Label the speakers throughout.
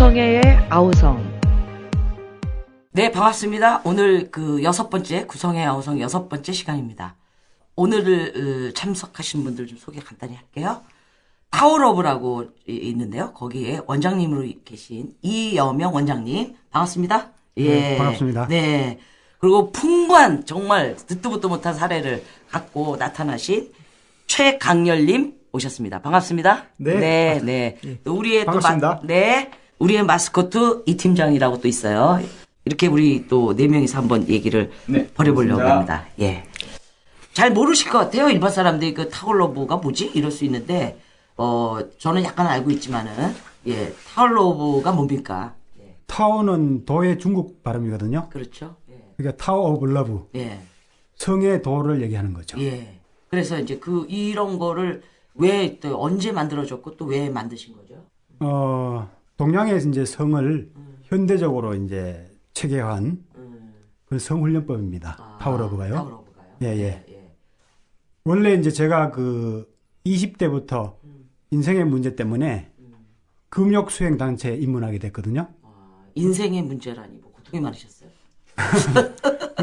Speaker 1: 구성애의 아우성.
Speaker 2: 네, 반갑습니다. 오늘 그 6번째 구성의 아우성 6번째 시간입니다. 오늘 참석하신 분들 좀 소개 간단히 할게요. 타워러브라고 있는데요. 거기에 원장님으로 계신 이여명 원장님 반갑습니다. 예,
Speaker 3: 네, 반갑습니다.
Speaker 2: 네. 그리고 풍부한 정말 듣도 보도 못한 사례를 갖고 나타나신 최강렬님 오셨습니다. 반갑습니다.
Speaker 3: 네.
Speaker 2: 네, 네. 우리의
Speaker 3: 반갑습니다.
Speaker 2: 네. 우리의 마스코트 이 팀장이라고 또 있어요. 이렇게 우리 또 4명이서 한번 얘기를 벌여보려고 합니다. 예. 잘 모르실 것 같아요. 일반 사람들이 그 타워러브가 뭐지? 이럴 수 있는데, 저는 약간 알고 있지만은, 예. 타워러브가 뭡니까? 예.
Speaker 3: 타워는 도의 중국 발음이거든요.
Speaker 2: 그렇죠. 예.
Speaker 3: 그러니까 타워 오브 러브.
Speaker 2: 예.
Speaker 3: 성의 도를 얘기하는 거죠.
Speaker 2: 예. 그래서 이제 이런 거를 왜 또 언제 만들어졌고 또 왜 만드신 거죠?
Speaker 3: 동양의 이제 성을 현대적으로 이제 체계화한 그 성훈련법입니다. 타워러브가요.
Speaker 2: 타워러브가요.
Speaker 3: 예, 예.
Speaker 2: 예.
Speaker 3: 원래 이제 제가 그 20대부터 인생의 문제 때문에 금욕 수행 단체에 입문하게 됐거든요.
Speaker 2: 인생의 문제라니 뭐 고통이 많으셨어요?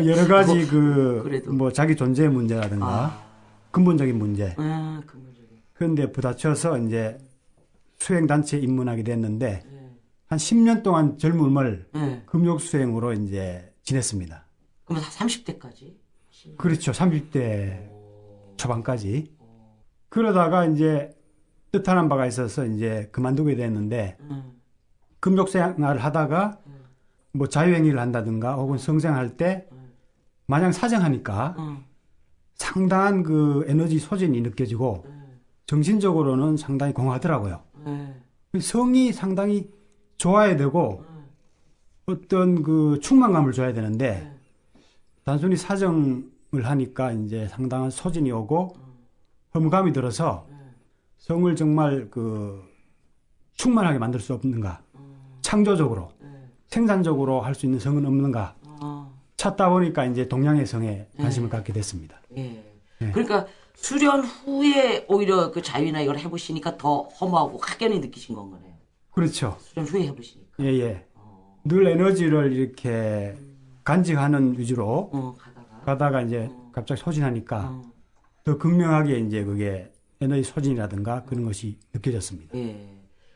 Speaker 3: 여러 가지
Speaker 2: 그래도.
Speaker 3: 뭐 자기 존재의 문제라든가 근본적인 문제.
Speaker 2: 근본적인.
Speaker 3: 그런데 부딪혀서 이제 수행 단체에 입문하게 됐는데 한 10년 동안 젊음을 금욕 수행으로 이제 지냈습니다.
Speaker 2: 그럼 30대까지?
Speaker 3: 그렇죠. 30대 초반까지. 그러다가 이제 뜻하는 바가 있어서 이제 그만두게 됐는데 금욕 생활을 하다가 뭐 자유행위를 한다든가 혹은 성생할 때 마냥 사정하니까 상당한 그 에너지 소진이 느껴지고 정신적으로는 상당히 공허하더라고요. 성이 상당히 좋아야 되고 어떤 그 충만감을 줘야 되는데 단순히 사정을 하니까 이제 상당한 소진이 오고 허무감이 들어서 성을 정말 그 충만하게 만들 수 없는가, 창조적으로 생산적으로 할 수 있는 성은 없는가 찾다 보니까 이제 동양의 성에 관심을 갖게 됐습니다.
Speaker 2: 예. 그러니까 수련 후에 오히려 그 자유나 이걸 해보시니까 더 허무하고 확연히 느끼신 건 거네요.
Speaker 3: 그렇죠.
Speaker 2: 수련 후에 해보시니까.
Speaker 3: 예. 늘 에너지를 이렇게 간직하는 위주로 가다가 이제 갑자기 소진하니까 더 극명하게 이제 그게 에너지 소진이라든가 그런 것이 느껴졌습니다.
Speaker 2: 예.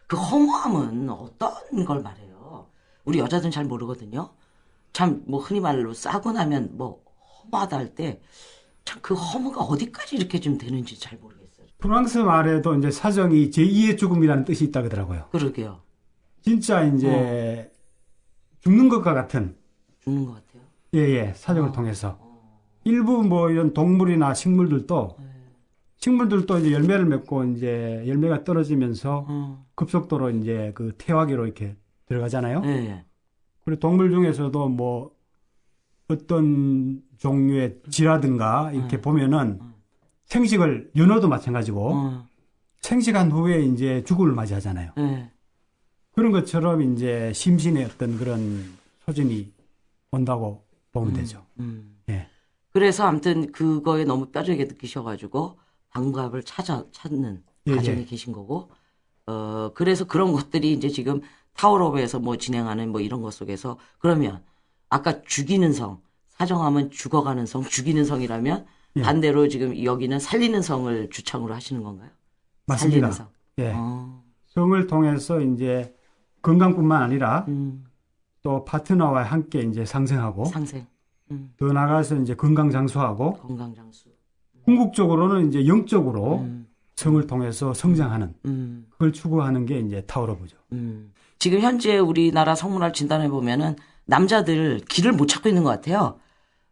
Speaker 2: 그 허무함은 어떤 걸 말해요? 우리 여자들은 잘 모르거든요. 참 뭐 흔히 말로 싸고 나면 뭐 허무하다 할 때 참 그 허무가 어디까지 이렇게 좀 되는지 잘 모르겠어요.
Speaker 3: 프랑스 말에도 이제 사정이 제2의 죽음이라는 뜻이 있다 그러더라고요.
Speaker 2: 그러게요.
Speaker 3: 진짜 이제 죽는 것과 같은
Speaker 2: 죽는 것 같아요.
Speaker 3: 사정을 통해서 일부 뭐 이런 동물이나 식물들도 이제 열매를 맺고 이제 열매가 떨어지면서 급속도로 이제 그 태화기로 이렇게 들어가잖아요.
Speaker 2: 예.
Speaker 3: 그리고 동물 중에서도 뭐 어떤 종류의 쥐라든가 이렇게 보면은 생식을 연어도 마찬가지고 생식한 후에 이제 죽음을 맞이하잖아요. 그런 것처럼 이제 심신의 어떤 그런 소진이 온다고 보면 되죠. 예.
Speaker 2: 그래서 아무튼 그거에 너무 뼈저리게 느끼셔가지고 방법을 찾는 과정이 계신 거고, 그래서 그런 것들이 이제 지금 타워러브에서 뭐 진행하는 뭐 이런 것 속에서 그러면 아까 죽이는 성, 사정하면 죽어가는 성, 죽이는 성이라면 반대로 지금 여기는 살리는 성을 주창으로 하시는 건가요?
Speaker 3: 맞습니다.
Speaker 2: 살리는 성.
Speaker 3: 예. 성을 통해서 이제 건강뿐만 아니라 또 파트너와 함께 이제 상생하고
Speaker 2: 상생.
Speaker 3: 더 나아가서 이제 건강 장수하고
Speaker 2: 건강장수.
Speaker 3: 궁극적으로는 이제 영적으로 성을 통해서 성장하는 그걸 추구하는 게 이제 타워러브죠.
Speaker 2: 지금 현재 우리나라 성문화를 진단해 보면은 남자들 길을 못 찾고 있는 것 같아요.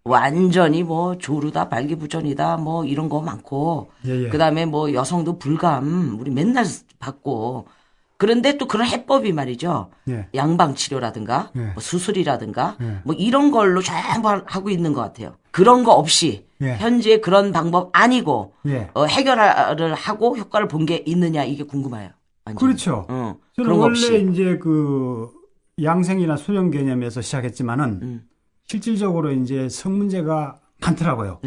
Speaker 2: 완전히 뭐 조루다, 발기부전이다, 뭐 이런 거 많고, 그다음에 뭐 여성도 불감 우리 맨날 받고, 그런데 또 그런 해법이 말이죠. 양방 치료라든가, 뭐 수술이라든가, 뭐 이런 걸로 전부 하고 있는 것 같아요. 그런 거 없이 현재 그런 방법 아니고 해결을 하고 효과를 본 게 있느냐 이게 궁금해요. 완전히.
Speaker 3: 그렇죠. 저는
Speaker 2: 그런 거
Speaker 3: 원래
Speaker 2: 없이.
Speaker 3: 이제 그 양생이나 수령 개념에서 시작했지만은 실질적으로 이제 성 문제가 많더라고요.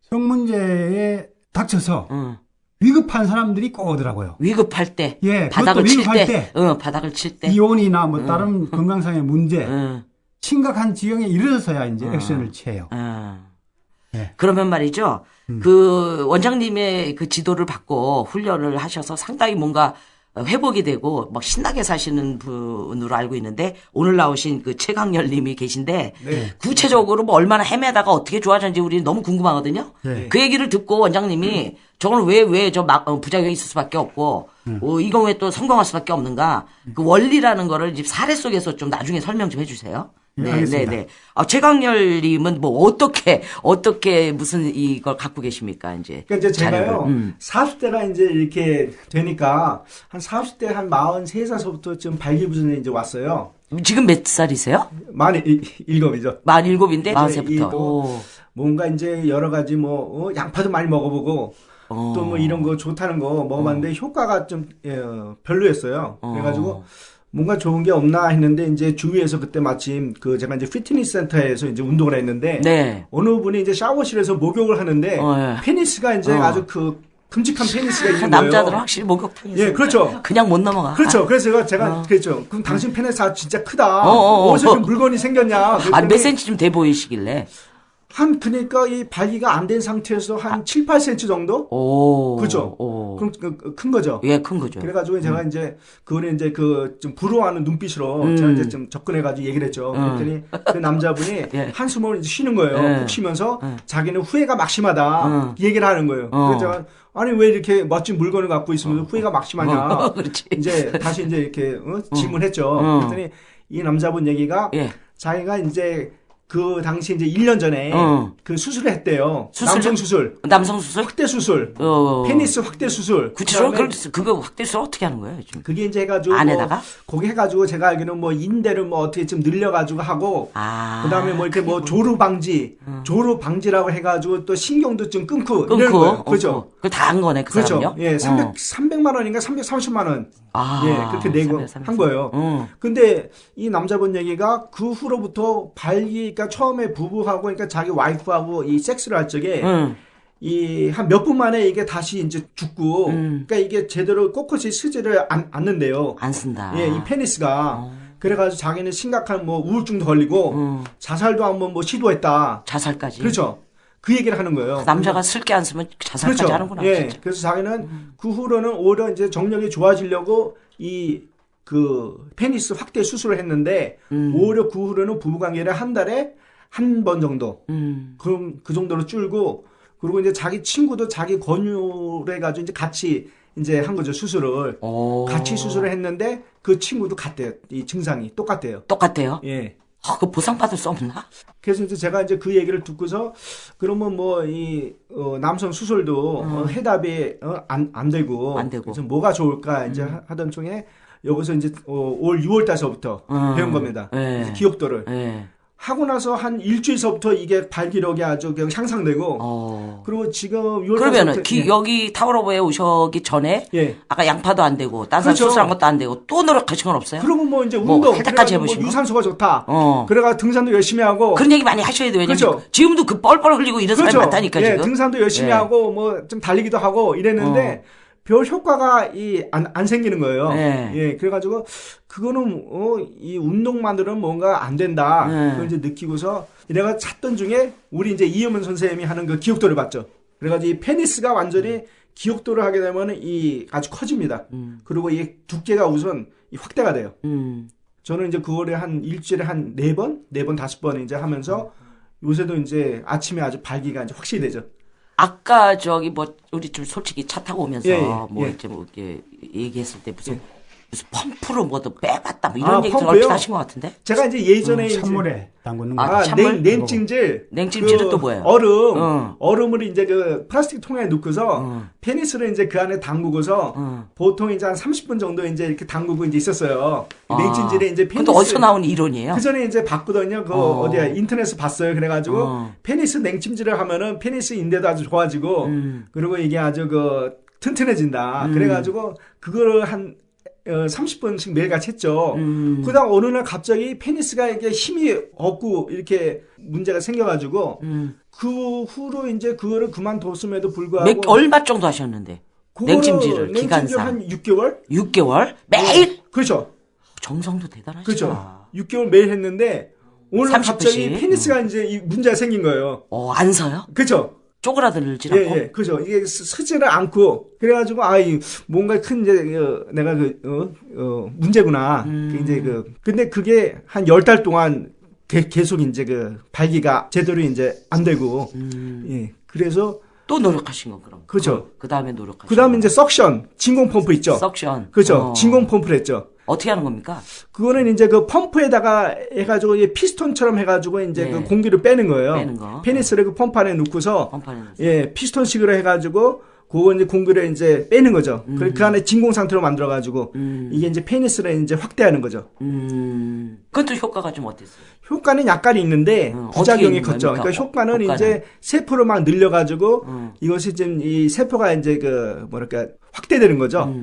Speaker 3: 성 문제에 닥쳐서 위급한 사람들이 꼭 오더라고요.
Speaker 2: 위급할 때.
Speaker 3: 예,
Speaker 2: 바닥을 칠
Speaker 3: 위급할
Speaker 2: 때. 바닥을 칠 때.
Speaker 3: 이혼이나 뭐 다른 건강상의 문제,
Speaker 2: 응.
Speaker 3: 심각한 지경에 이르러서야 이제 액션을 취해요. 예.
Speaker 2: 그러면 말이죠. 그 원장님의 그 지도를 받고 훈련을 하셔서 상당히 뭔가 회복이 되고 막 신나게 사시는 분으로 알고 있는데 오늘 나오신 그 최강렬 님이 계신데 구체적으로 뭐 얼마나 헤매다가 어떻게 좋아졌는지 우리 너무 궁금하거든요. 그 얘기를 듣고 원장님이 저걸 왜 부작용이 있을 수밖에 없고 이건 왜 또 성공할 수밖에 없는가 그 원리라는 거를 이제 사례 속에서 좀 나중에 설명 좀 해주세요.
Speaker 3: 알겠습니다.
Speaker 2: 최강렬 님은 뭐 어떻게 무슨 이걸 갖고 계십니까 이제.
Speaker 1: 그러니까 이제 제가요, 40대가 이제 이렇게 되니까, 한 40대 한 43살서부터 좀 발기부전에 이제 왔어요.
Speaker 2: 지금 몇 살이세요?
Speaker 1: 47이죠.
Speaker 2: 47인데 40부터.
Speaker 1: 뭔가 이제 여러 가지 양파도 많이 먹어보고, 또 뭐 이런 거 좋다는 거 먹어봤는데 효과가 좀, 별로였어요. 그래가지고, 뭔가 좋은 게 없나 했는데 이제 주위에서 그때 마침 제가 이제 피트니스 센터에서 이제 운동을 했는데 어느 분이 이제 샤워실에서 목욕을 하는데 페니스가 이제 아주 큼직한 페니스가 있는 거예요.
Speaker 2: 남자들은 확실히 목욕탕에서
Speaker 1: 예, 그렇죠.
Speaker 2: 그냥 못 넘어가.
Speaker 1: 그렇죠. 그래서 제가 그랬죠. 그럼 당신 페니스 진짜 크다. 어디서 이런 물건이 생겼냐.
Speaker 2: 몇 센치 좀 돼 보이시길래.
Speaker 1: 그러니까 이 발기가 안 된 상태에서 한 7, 8cm 정도? 그죠? 그럼 큰 거죠?
Speaker 2: 예, 큰 거죠.
Speaker 1: 그래가지고 제가 이제, 그거는 이제 좀 부러워하는 눈빛으로 제가 이제 좀 접근해가지고 얘기를 했죠. 그랬더니 그 남자분이 한숨을 이제 쉬는 거예요. 푹 쉬면서 자기는 후회가 막심하다. 얘기를 하는 거예요. 그래서 제가 아니, 왜 이렇게 멋진 물건을 갖고 있으면서 후회가 막심하냐.
Speaker 2: 그렇지.
Speaker 1: 이제 다시 이제 이렇게 질문했죠. 그랬더니 이 남자분 얘기가 자기가 이제 그 당시 이제 1년 전에 그 수술을 했대요. 남성 수술. 확대 수술. 페니스 확대 수술.
Speaker 2: 구체적으로 그거 확대 수술 어떻게 하는 거예요, 지금?
Speaker 1: 그게 이제 해가지고. 안에다가? 거기 해가지고 제가 알기로는 인대를 어떻게 좀 늘려가지고 하고. 그 다음에 이렇게 조루 방지라고 해가지고 또 신경도 좀 끊고. 이런 거예요. 그죠?
Speaker 2: 그거 다 한 거네, 그
Speaker 1: 그렇죠.
Speaker 2: 사람요?
Speaker 1: 예, 300만 원인가 330만 원. 예, 그렇게 내고 한 거예요. 근데 이 남자분 얘기가 그 후로부터 그러니까 처음에 부부하고, 그러니까 자기 와이프하고 이 섹스를 할 적에, 한 몇 분 만에 이게 다시 이제 죽고, 그러니까 이게 제대로 꼿꼿이 쓰지를 않는데요.
Speaker 2: 안 쓴다.
Speaker 1: 예, 이 페니스가. 그래가지고 자기는 심각한 우울증도 걸리고, 자살도 한번 시도했다.
Speaker 2: 자살까지.
Speaker 1: 그렇죠. 그 얘기를 하는 거예요.
Speaker 2: 그 남자가 쓸 게 안 쓰면 자살까지
Speaker 1: 그렇죠.
Speaker 2: 하는구나.
Speaker 1: 예. 진짜. 그래서 자기는 그 후로는 오히려 이제 정력이 좋아지려고 페니스 확대 수술을 했는데, 오히려 그 후로는 부부관계를 한 달에 한 번 정도. 그럼 그 정도로 줄고, 그리고 이제 자기 친구도 자기 권유해가지고 이제 같이 이제 한 거죠, 수술을. 같이 수술을 했는데, 그 친구도 같대요. 이 증상이 똑같대요.
Speaker 2: 똑같대요?
Speaker 1: 예.
Speaker 2: 그 보상받을 수 없나?
Speaker 1: 그래서 이제 제가 이제 그 얘기를 듣고서, 그러면 남성 수술도, 해답이, 안 되고. 그래서 뭐가 좋을까, 이제 하던 중에, 여기서 이제, 올 6월 달서부터 배운 겁니다. 기억도를. 하고 나서 한 일주일서부터 이게 발기력이 아주 그냥 향상되고, 그리고 지금 6월
Speaker 2: 그러면은 여기 타워로버에 오셔기 전에 아까 양파도 안 되고 딴 사람 수술한 것도 안 되고 또 노력하신 건 없어요?
Speaker 1: 그러면 이제 운동,
Speaker 2: 할 때까지 해보시고
Speaker 1: 유산소가 좋다. 그래가 등산도 열심히 하고
Speaker 2: 그런 얘기 많이 하셔야 돼요. 왜냐면 지금도 그 뻘뻘 흘리고 이런 사람이 많다니까 지금.
Speaker 1: 등산도 열심히 하고 좀 달리기도 하고 이랬는데. 별 효과가 안 생기는 거예요. 예, 그래가지고, 그거는, 이 운동만으로는 뭔가 안 된다. 그걸 이제 느끼고서, 내가 찾던 중에, 우리 이제 이효문 선생님이 하는 그 기억도를 봤죠. 그래가지고 이 페니스가 완전히 기억도를 하게 되면 아주 커집니다. 그리고 이 두께가 우선 확대가 돼요. 저는 이제 그거를 한 일주일에 한 4번, 5번 이제 하면서, 요새도 이제 아침에 아주 발기가 이제 확실히 되죠.
Speaker 2: 아까 우리 좀 솔직히 차 타고 오면서 이렇게 얘기했을 때 무슨 펌프로 빼봤다 이런 얘기를 얼핏 하신 것 같은데?
Speaker 1: 제가 이제 예전에
Speaker 3: 찬물에 담그는 거.
Speaker 1: 냉찜질.
Speaker 2: 냉찜질은 또 뭐예요?
Speaker 1: 얼음을 이제 그 플라스틱 통에 넣고서 페니스를 이제 그 안에 담그고서 보통 이제 한 30분 정도 이제 이렇게 담그고 이제 있었어요. 냉찜질에 이제 페니스.
Speaker 2: 그것도 어디서 나온 이론이에요?
Speaker 1: 그 전에 이제 봤거든요. 어디야 인터넷에서 봤어요. 그래가지고 페니스 냉찜질을 하면은 페니스 인대도 아주 좋아지고 그리고 이게 아주 튼튼해진다. 그래가지고 그거를 한 30분씩 매일같이 했죠. 그다음 어느 날 갑자기 페니스가 이게 힘이 없고 이렇게 문제가 생겨가지고 그 후로 이제 그거를 그만뒀음에도 불구하고
Speaker 2: 얼마 정도 하셨는데? 냉찜질을 기간상
Speaker 1: 한 6개월?
Speaker 2: 6개월 매일.
Speaker 1: 그렇죠.
Speaker 2: 정성도 대단하시다.
Speaker 1: 그렇죠. 6개월 매일 했는데 오늘 갑자기 페니스가 이제 이 문제가 생긴 거예요.
Speaker 2: 안 서요?
Speaker 1: 그렇죠.
Speaker 2: 쪼그라들지 않고.
Speaker 1: 예, 그죠. 이게 서지를 않고 그래가지고 뭔가 큰 이제 내가 문제구나. 이제 근데 그게 한 10달 동안 계속 이제 발기가 제대로 이제 안 되고 예, 그래서
Speaker 2: 또 노력하신 거 그럼.
Speaker 1: 그렇죠.
Speaker 2: 그 다음에 노력하신.
Speaker 1: 그 다음에 이제 석션 진공 펌프 있죠.
Speaker 2: 석션.
Speaker 1: 그렇죠. 진공 펌프를 했죠.
Speaker 2: 어떻게 하는 겁니까?
Speaker 1: 그거는 이제 펌프에다가 해가지고 피스톤처럼 해가지고 이제
Speaker 2: 네.
Speaker 1: 공기를 빼는 거예요.
Speaker 2: 빼는 거.
Speaker 1: 페니스를 펌프 안에 넣고서 예, 피스톤식으로 해가지고 그거 이제 공기를 이제 빼는 거죠. 그 안에 진공 상태로 만들어가지고 이게 이제 페니스를 이제 확대하는 거죠.
Speaker 2: 그것도 효과가 좀 어땠어요?
Speaker 1: 효과는 약간 있는데 부작용이 컸죠. 그러니까 효과는 이제 세포를 막 늘려가지고 이것이 지금 이 세포가 이제 뭐랄까 확대되는 거죠.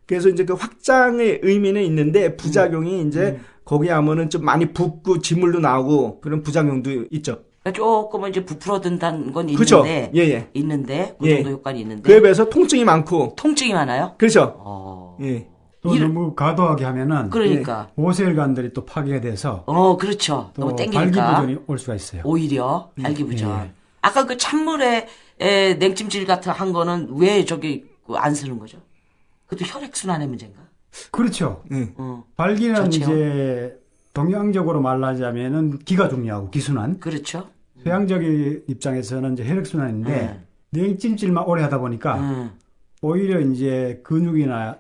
Speaker 1: 그래서 이제 확장의 의미는 있는데 부작용이 이제 거기 하면은 좀 많이 붓고 진물도 나오고 그런 부작용도 있죠.
Speaker 2: 조금은 이제 부풀어든다는 건
Speaker 1: 그렇죠.
Speaker 2: 있는데,
Speaker 1: 예.
Speaker 2: 있는데 그 정도 효과는 있는데.
Speaker 1: 그에 비해서 통증이 많고.
Speaker 2: 통증이 많아요?
Speaker 1: 그렇죠. 예.
Speaker 3: 또 너무 과도하게 하면은
Speaker 2: 그러니까
Speaker 3: 모세혈관들이 또 파괴가 돼서
Speaker 2: 그렇죠.
Speaker 3: 또
Speaker 2: 너무 땡기니까
Speaker 3: 발기부전이 올 수가 있어요.
Speaker 2: 오히려 발기부전. 아까 그 찬물에 냉찜질 같은 한 거는 왜 안 쓰는 거죠? 그것도 혈액순환의 문제인가?
Speaker 3: 그렇죠. 발기는
Speaker 2: 좋죠.
Speaker 3: 이제 동양적으로 말하자면은 기가 중요하고 기순환.
Speaker 2: 그렇죠.
Speaker 3: 서양적인 입장에서는 이제 혈액순환인데 냉찜질만 오래 하다 보니까 오히려 이제 근육이나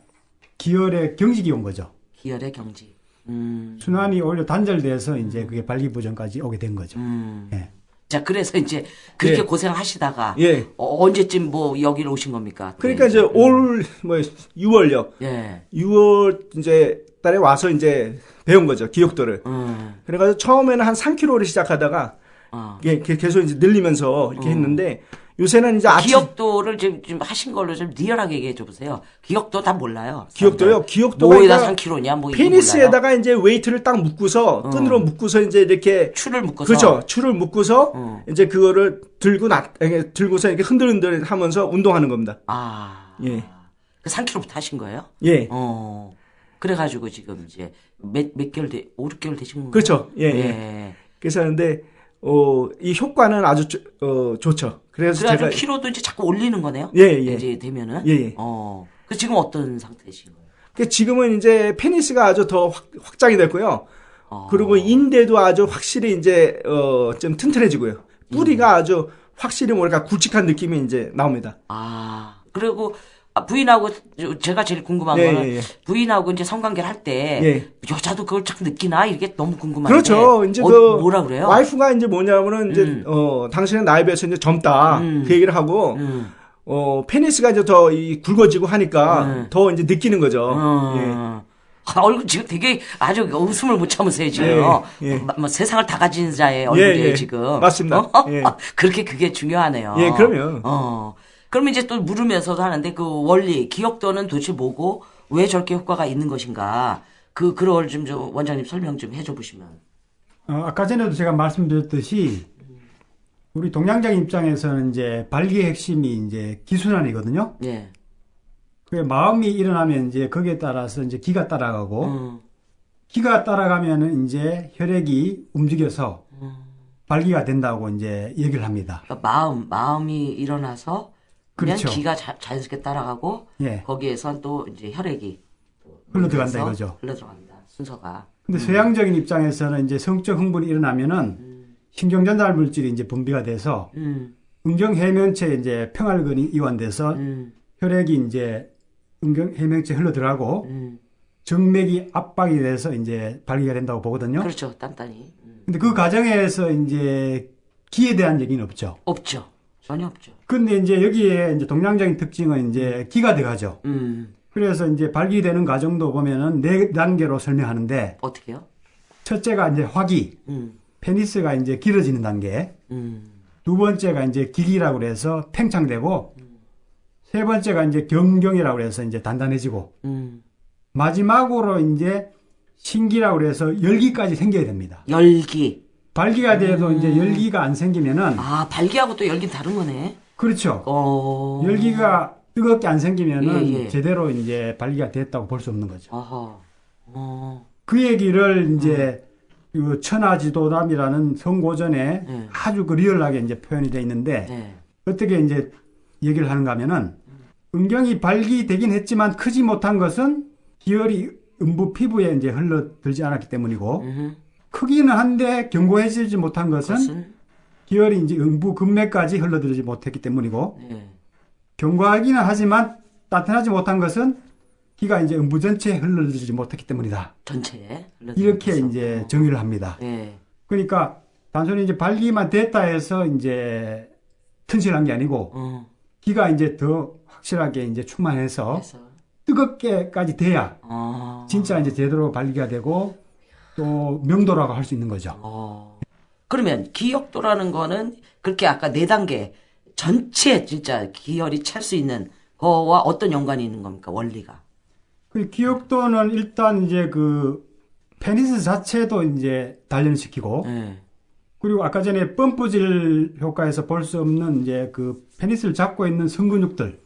Speaker 3: 기혈의 경직이 온 거죠.
Speaker 2: 기혈의 경직.
Speaker 3: 순환이 오히려 단절돼서 이제 그게 발기부전까지 오게 된 거죠. 예.
Speaker 2: 자, 그래서 이제 그렇게 고생하시다가 언제쯤 여기로 오신 겁니까?
Speaker 1: 그러니까 이제 올 6월요.
Speaker 2: 예.
Speaker 1: 6월 이제 달에 와서 이제 배운 거죠. 기억도를. 그래가지고 처음에는 한 3kg를 시작하다가 계속 이제 늘리면서 이렇게 했는데 요새는 이제
Speaker 2: 기억도를 지금 하신 걸로 좀 리얼하게 얘기해 줘 보세요. 기억도 다 몰라요.
Speaker 1: 기억도요? 기억도가
Speaker 2: 뭐에다 3kg냐
Speaker 1: 페니스에다가 이제 웨이트를 딱 묶고서 끈으로 묶고서 이제 이렇게
Speaker 2: 추를 묶어서
Speaker 1: 그렇죠. 추를 묶고서 이제 그거를 들고서 이렇게 흔들흔들 하면서 운동하는 겁니다. 예.
Speaker 2: 그 3kg부터 하신 거예요?
Speaker 1: 예.
Speaker 2: 그래가지고 지금 이제 몇 개월 5, 6개월 되신 건가요?
Speaker 1: 그렇죠. 예. 그래서 하는데 이 효과는 아주 좋죠. 그래서 제가
Speaker 2: 키로도 이제 자꾸 올리는 거네요.
Speaker 1: 예.
Speaker 2: 이제 되면은.
Speaker 1: 예.
Speaker 2: 그 지금 어떤 상태이신 거예요?
Speaker 1: 그 지금은 이제 페니스가 아주 더 확장이 됐고요. 그리고 인대도 아주 확실히 이제 좀 튼튼해지고요. 뿌리가 아주 확실히 뭐랄까 굵직한 느낌이 이제 나옵니다.
Speaker 2: 그리고 부인하고 제가 제일 궁금한 거는 부인하고 이제 성관계를 할 때 여자도 그걸 참 느끼나 이게 너무 궁금한데.
Speaker 1: 그렇죠. 이제
Speaker 2: 뭐라 그래요?
Speaker 1: 와이프가 이제 뭐냐면은 이제 당신은 나에 비해서 이제 젊다 그 얘기를 하고 페니스가 이제 더 굵어지고 하니까 더 이제 느끼는 거죠.
Speaker 2: 얼굴 지금 되게 아주 웃음을 못 참으세요 지금. 세상을 다 가진 자의 얼굴이에요 지금.
Speaker 1: 맞습니다.
Speaker 2: 그렇게 그게 중요하네요.
Speaker 1: 예, 그럼요.
Speaker 2: 그러면 이제 또 물으면서도 하는데 그 원리, 기억도는 도대체 뭐고 왜 저렇게 효과가 있는 것인가? 그걸 좀 원장님 설명 좀 해줘 보시면.
Speaker 3: 아까 전에도 제가 말씀드렸듯이 우리 동양적인 입장에서는 이제 발기의 핵심이 이제 기순환이거든요.
Speaker 2: 예.
Speaker 3: 그 마음이 일어나면 이제 거기에 따라서 이제 기가 따라가고 기가 따라가면은 이제 혈액이 움직여서 발기가 된다고 이제 얘기를 합니다.
Speaker 2: 그러니까 마음이 일어나서
Speaker 3: 그렇죠.
Speaker 2: 기가 자연스럽게 따라가고 거기에선 또 이제 혈액이
Speaker 3: 흘러 들어간다 이거죠.
Speaker 2: 흘러 들어간다 순서가.
Speaker 3: 근데 서양적인 입장에서는 이제 성적 흥분이 일어나면은 신경 전달 물질이 이제 분비가 돼서 음경 해면체에 이제 평활근이 이완돼서 혈액이 이제 음경 해면체에 흘러 들어가고 정맥이 압박이 돼서 이제 발기가 된다고 보거든요.
Speaker 2: 그렇죠, 단단히.
Speaker 3: 근데 그 과정에서 이제 기에 대한 얘기는 없죠.
Speaker 2: 없죠. 전혀 없죠.
Speaker 3: 근데 이제 여기에 이제 동양적인 특징은 이제 기가 들어가죠. 그래서 이제 발기되는 과정도 보면은 4단계로 설명하는데.
Speaker 2: 어떻게요?
Speaker 3: 첫째가 이제 화기. 페니스가 이제 길어지는 단계. 두 번째가 이제 기기라고 해서 팽창되고. 세 번째가 이제 경경이라고 해서 이제 단단해지고. 마지막으로 이제 신기라고 해서 열기까지 생겨야 됩니다.
Speaker 2: 열기.
Speaker 3: 발기가 돼도 이제 열기가 안 생기면은.
Speaker 2: 발기하고 또 열기는 다른 거네.
Speaker 3: 그렇죠. 열기가 뜨겁게 안 생기면은 제대로 이제 발기가 됐다고 볼 수 없는 거죠. 그 얘기를 이제 그 천하지도담이라는 성고전에 아주 그 리얼하게 이제 표현이 돼 있는데 어떻게 이제 얘기를 하는가 하면은 음경이 발기되긴 했지만 크지 못한 것은 기혈이 음부 피부에 이제 흘러들지 않았기 때문이고 크기는 한데 견고해지지 못한 것은 기혈이 이제 음부 근맥까지 흘러들지 못했기 때문이고 견고하기는 하지만 따뜻하지 못한 것은 기가 이제 음부 전체에 흘러들지 못했기 때문이다.
Speaker 2: 전체에
Speaker 3: 이렇게 이제 정의를 합니다. 그러니까 단순히 이제 발기만 됐다 해서 이제 튼실한 게 아니고 기가 이제 더 확실하게 이제 충만해서 뜨겁게까지 돼야 진짜 이제 제대로 발기가 되고 또 명도라고 할 수 있는 거죠.
Speaker 2: 그러면 기역도라는 거는 그렇게 아까 4단계 전체 진짜 기혈이 찰 수 있는 거와 어떤 연관이 있는 겁니까? 원리가?
Speaker 3: 그 기역도는 일단 이제 그 페니스 자체도 이제 단련시키고 그리고 아까 전에 펌프질 효과에서 볼 수 없는 이제 그 페니스를 잡고 있는 성근육들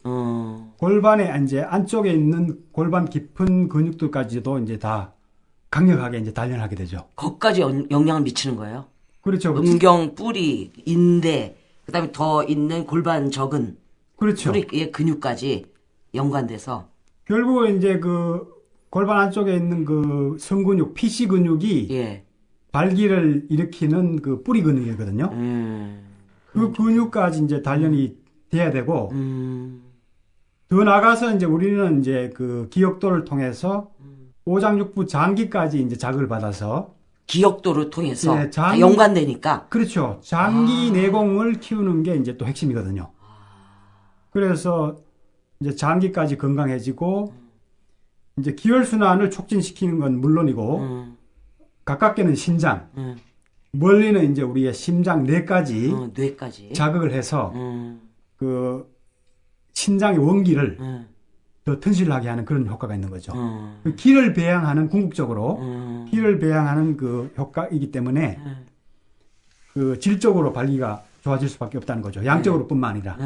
Speaker 3: 골반의 이제 안쪽에 있는 골반 깊은 근육들까지도 이제 다 강력하게 이제 단련하게 되죠.
Speaker 2: 거기까지 영향을 미치는 거예요?
Speaker 3: 그렇죠.
Speaker 2: 음경, 뿌리, 인대, 그다음에 더 있는 골반 적은
Speaker 3: 그렇죠.
Speaker 2: 뿌리의 근육까지 연관돼서
Speaker 3: 결국은 이제 그 골반 안쪽에 있는 그 성근육, 피시 근육이 발기를 일으키는 그 뿌리 근육이거든요. 그 근육까지 이제 단련이 돼야 되고 더 나가서 이제 우리는 이제 그 기역도를 통해서 오장육부 장기까지 이제 자극을 받아서
Speaker 2: 기역도를 통해서 다 연관되니까.
Speaker 3: 그렇죠. 장기 내공을 키우는 게 이제 또 핵심이거든요. 그래서 이제 장기까지 건강해지고 이제 기혈순환을 촉진시키는 건 물론이고 가깝게는 신장, 멀리는 이제 우리의 심장 뇌까지 자극을 해서 그 신장의 원기를 더 튼실하게 하는 그런 효과가 있는 거죠. 그 기를 배양하는 궁극적으로 기를 배양하는 그 효과이기 때문에 그 질적으로 발기가 좋아질 수밖에 없다는 거죠. 양적으로뿐만 아니라.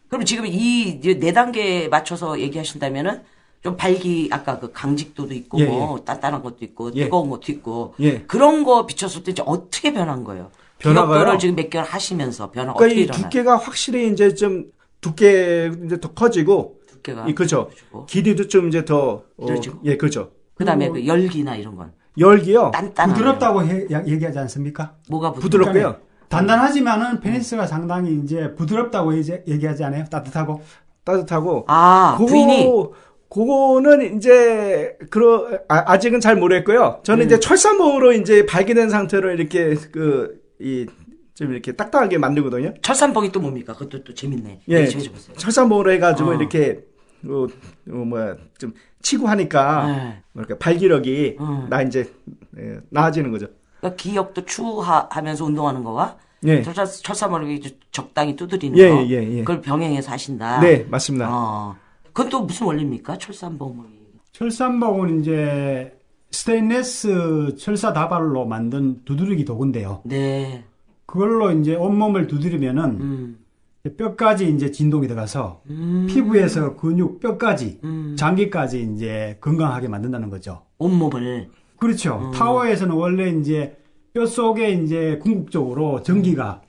Speaker 2: 그럼 지금 이 4단계에 맞춰서 얘기하신다면은 좀 발기 아까 그 강직도도 있고 뭐 단단한 것도 있고 뜨거운 것도 있고 그런 거 비췄을 때 이제 어떻게 변한 거예요? 기역도를 지금 몇 개월 하시면서 변화
Speaker 1: 그러니까
Speaker 2: 어떻게
Speaker 1: 이
Speaker 2: 일어나요?
Speaker 1: 두께가 확실히 이제 좀 두께 이제 더 커지고 그렇죠. 길이도 좀 이제 더 그렇죠.
Speaker 2: 그다음에 그 열기나 이런 건
Speaker 1: 열기요.
Speaker 3: 부드럽다고 얘기하지 않습니까?
Speaker 2: 뭐가
Speaker 1: 부드럽고요?
Speaker 3: 단단하지만은 페니스가 상당히 이제 부드럽다고 얘기하지 않아요? 따뜻하고.
Speaker 2: 부인이
Speaker 1: 그거는 이제 아직은 잘 모르겠고요. 저는 이제 철사모로 이제 발기된 상태로 이렇게 좀 이렇게 딱딱하게 만들거든요.
Speaker 2: 철산봉이 또 뭡니까? 그것도 또 재밌네.
Speaker 1: 철사모로 해가지고 이렇게 좀 치고 하니까 뭐랄까 발기력이 나아지는 거죠.
Speaker 2: 그러니까 기역도 추하면서 운동하는 거와 철사모를 적당히 두드리는 거, 그걸 병행해서 하신다.
Speaker 1: 네, 맞습니다.
Speaker 2: 그건 또 무슨 원리입니까? 철산봉이.
Speaker 3: 철산봉은 이제 스테인레스 철사 다발로 만든 두드리기 도구인데요.
Speaker 2: 네.
Speaker 3: 그걸로 이제 온몸을 두드리면은 뼈까지 이제 진동이 들어가서 피부에서 근육, 뼈까지, 장기까지 이제 건강하게 만든다는 거죠.
Speaker 2: 온몸을.
Speaker 3: 그렇죠. 타워에서는 원래 이제 뼈 속에 이제 궁극적으로 전기가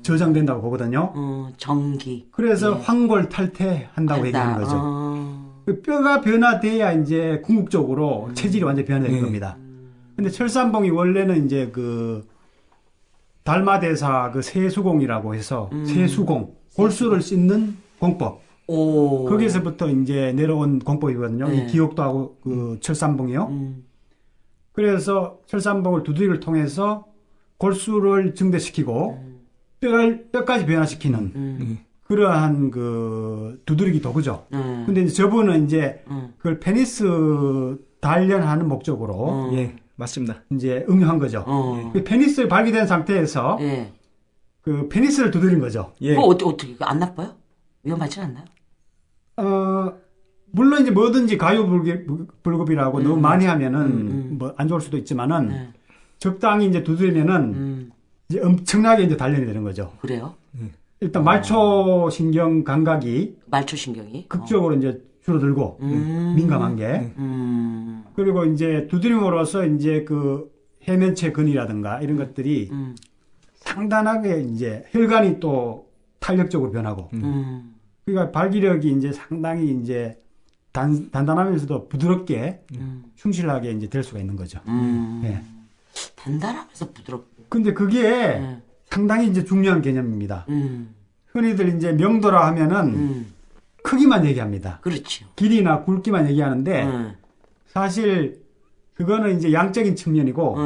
Speaker 3: 저장된다고 보거든요.
Speaker 2: 전기.
Speaker 3: 그래서 황골 탈퇴한다고 얘기하는 거죠. 그 뼈가 변화돼야 이제 궁극적으로 체질이 완전히 변화되는 겁니다. 근데 철산봉이 원래는 이제 그 달마대사 그 세수공이라고 해서 세수공, 골수를 씻는 공법. 거기에서부터 이제 내려온 공법이거든요. 이 기역도하고 그 철산봉이요. 그래서 철산봉을 두드리기를 통해서 골수를 증대시키고 뼈까지 변화시키는 그러한 그 두드리기 도구죠. 근데 이제 저분은 이제 그걸 페니스 단련하는 목적으로 맞습니다. 이제 응용한 거죠. 그 페니스를 발기된 상태에서 그 페니스를 두드린 거죠.
Speaker 2: 그거 어떻게 안 나빠요? 위험하진 않나요?
Speaker 3: 물론 이제 뭐든지 가유불급이라고 너무 많이 하면은 뭐 안 좋을 수도 있지만은 적당히 이제 두드리면은 이제 엄청나게 이제 단련이 되는 거죠.
Speaker 2: 그래요?
Speaker 3: 일단 말초 신경 감각이
Speaker 2: 말초 신경이
Speaker 3: 극적으로 이제 줄어들고 민감한 게 그리고 이제 두드림으로써 이제 그 해면체 근이라든가 이런 것들이 상당하게 이제 혈관이 또 탄력적으로 변하고 그러니까 발기력이 이제 상당히 이제 단단하면서도 부드럽게 충실하게 이제 될 수가 있는 거죠. 예.
Speaker 2: 단단하면서 부드럽고.
Speaker 3: 근데 그게 상당히 이제 중요한 개념입니다. 흔히들 이제 명도라 하면은 크기만 얘기합니다.
Speaker 2: 그렇죠.
Speaker 3: 길이나 굵기만 얘기하는데 사실 그거는 이제 양적인 측면이고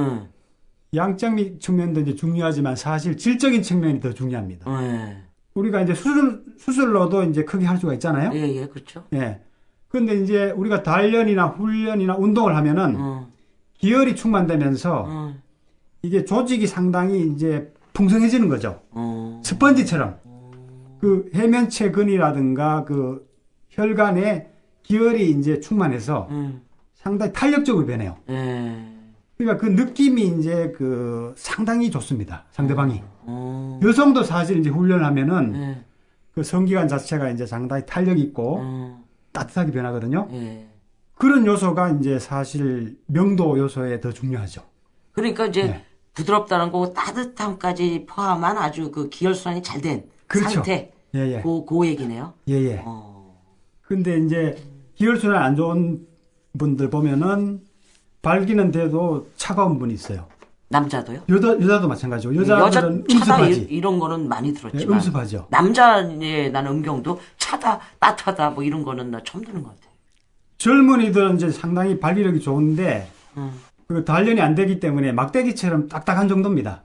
Speaker 3: 양적 측면도 이제 중요하지만 사실 질적인 측면이 더 중요합니다. 우리가 이제 수술로도 이제 크게 할 수가 있잖아요.
Speaker 2: 예, 예, 그렇죠.
Speaker 3: 예. 근데 이제 우리가 단련이나 훈련이나 운동을 하면은 기혈이 충만되면서 이게 조직이 상당히 이제 풍성해지는 거죠. 스펀지처럼. 그 해면체 근이라든가 그 혈관에 기혈이 이제 충만해서 상당히 탄력적으로 변해요. 그러니까 그 느낌이 이제 그 상당히 좋습니다. 상대방이. 여성도 사실 이제 훈련을 하면은 그 성기관 자체가 이제 상당히 탄력 있고 따뜻하게 변하거든요. 그런 요소가 이제 사실 명도 요소에 더 중요하죠.
Speaker 2: 그러니까 이제 부드럽다는 거고 따뜻함까지 포함한 아주 그 기혈순환이 잘 된
Speaker 3: 그렇죠.
Speaker 2: 상태.
Speaker 3: 예.
Speaker 2: 그 얘기네요.
Speaker 3: 예. 근데 이제 기혈순환 안 좋은 분들 보면은 발기는 돼도 차가운 분이 있어요.
Speaker 2: 남자도요?
Speaker 3: 여자도 마찬가지고. 여자들은
Speaker 2: 차다
Speaker 3: 음습하지.
Speaker 2: 이런 거는 많이 들었지만.
Speaker 3: 네, 음습하죠.
Speaker 2: 남자의 나는 음경도 차다, 따뜻하다 뭐 이런 거는 나 처음 듣는 것 같아요.
Speaker 3: 젊은이들은 이제 상당히 발기력이 좋은데 그 단련이 안 되기 때문에 막대기처럼 딱딱한 정도입니다.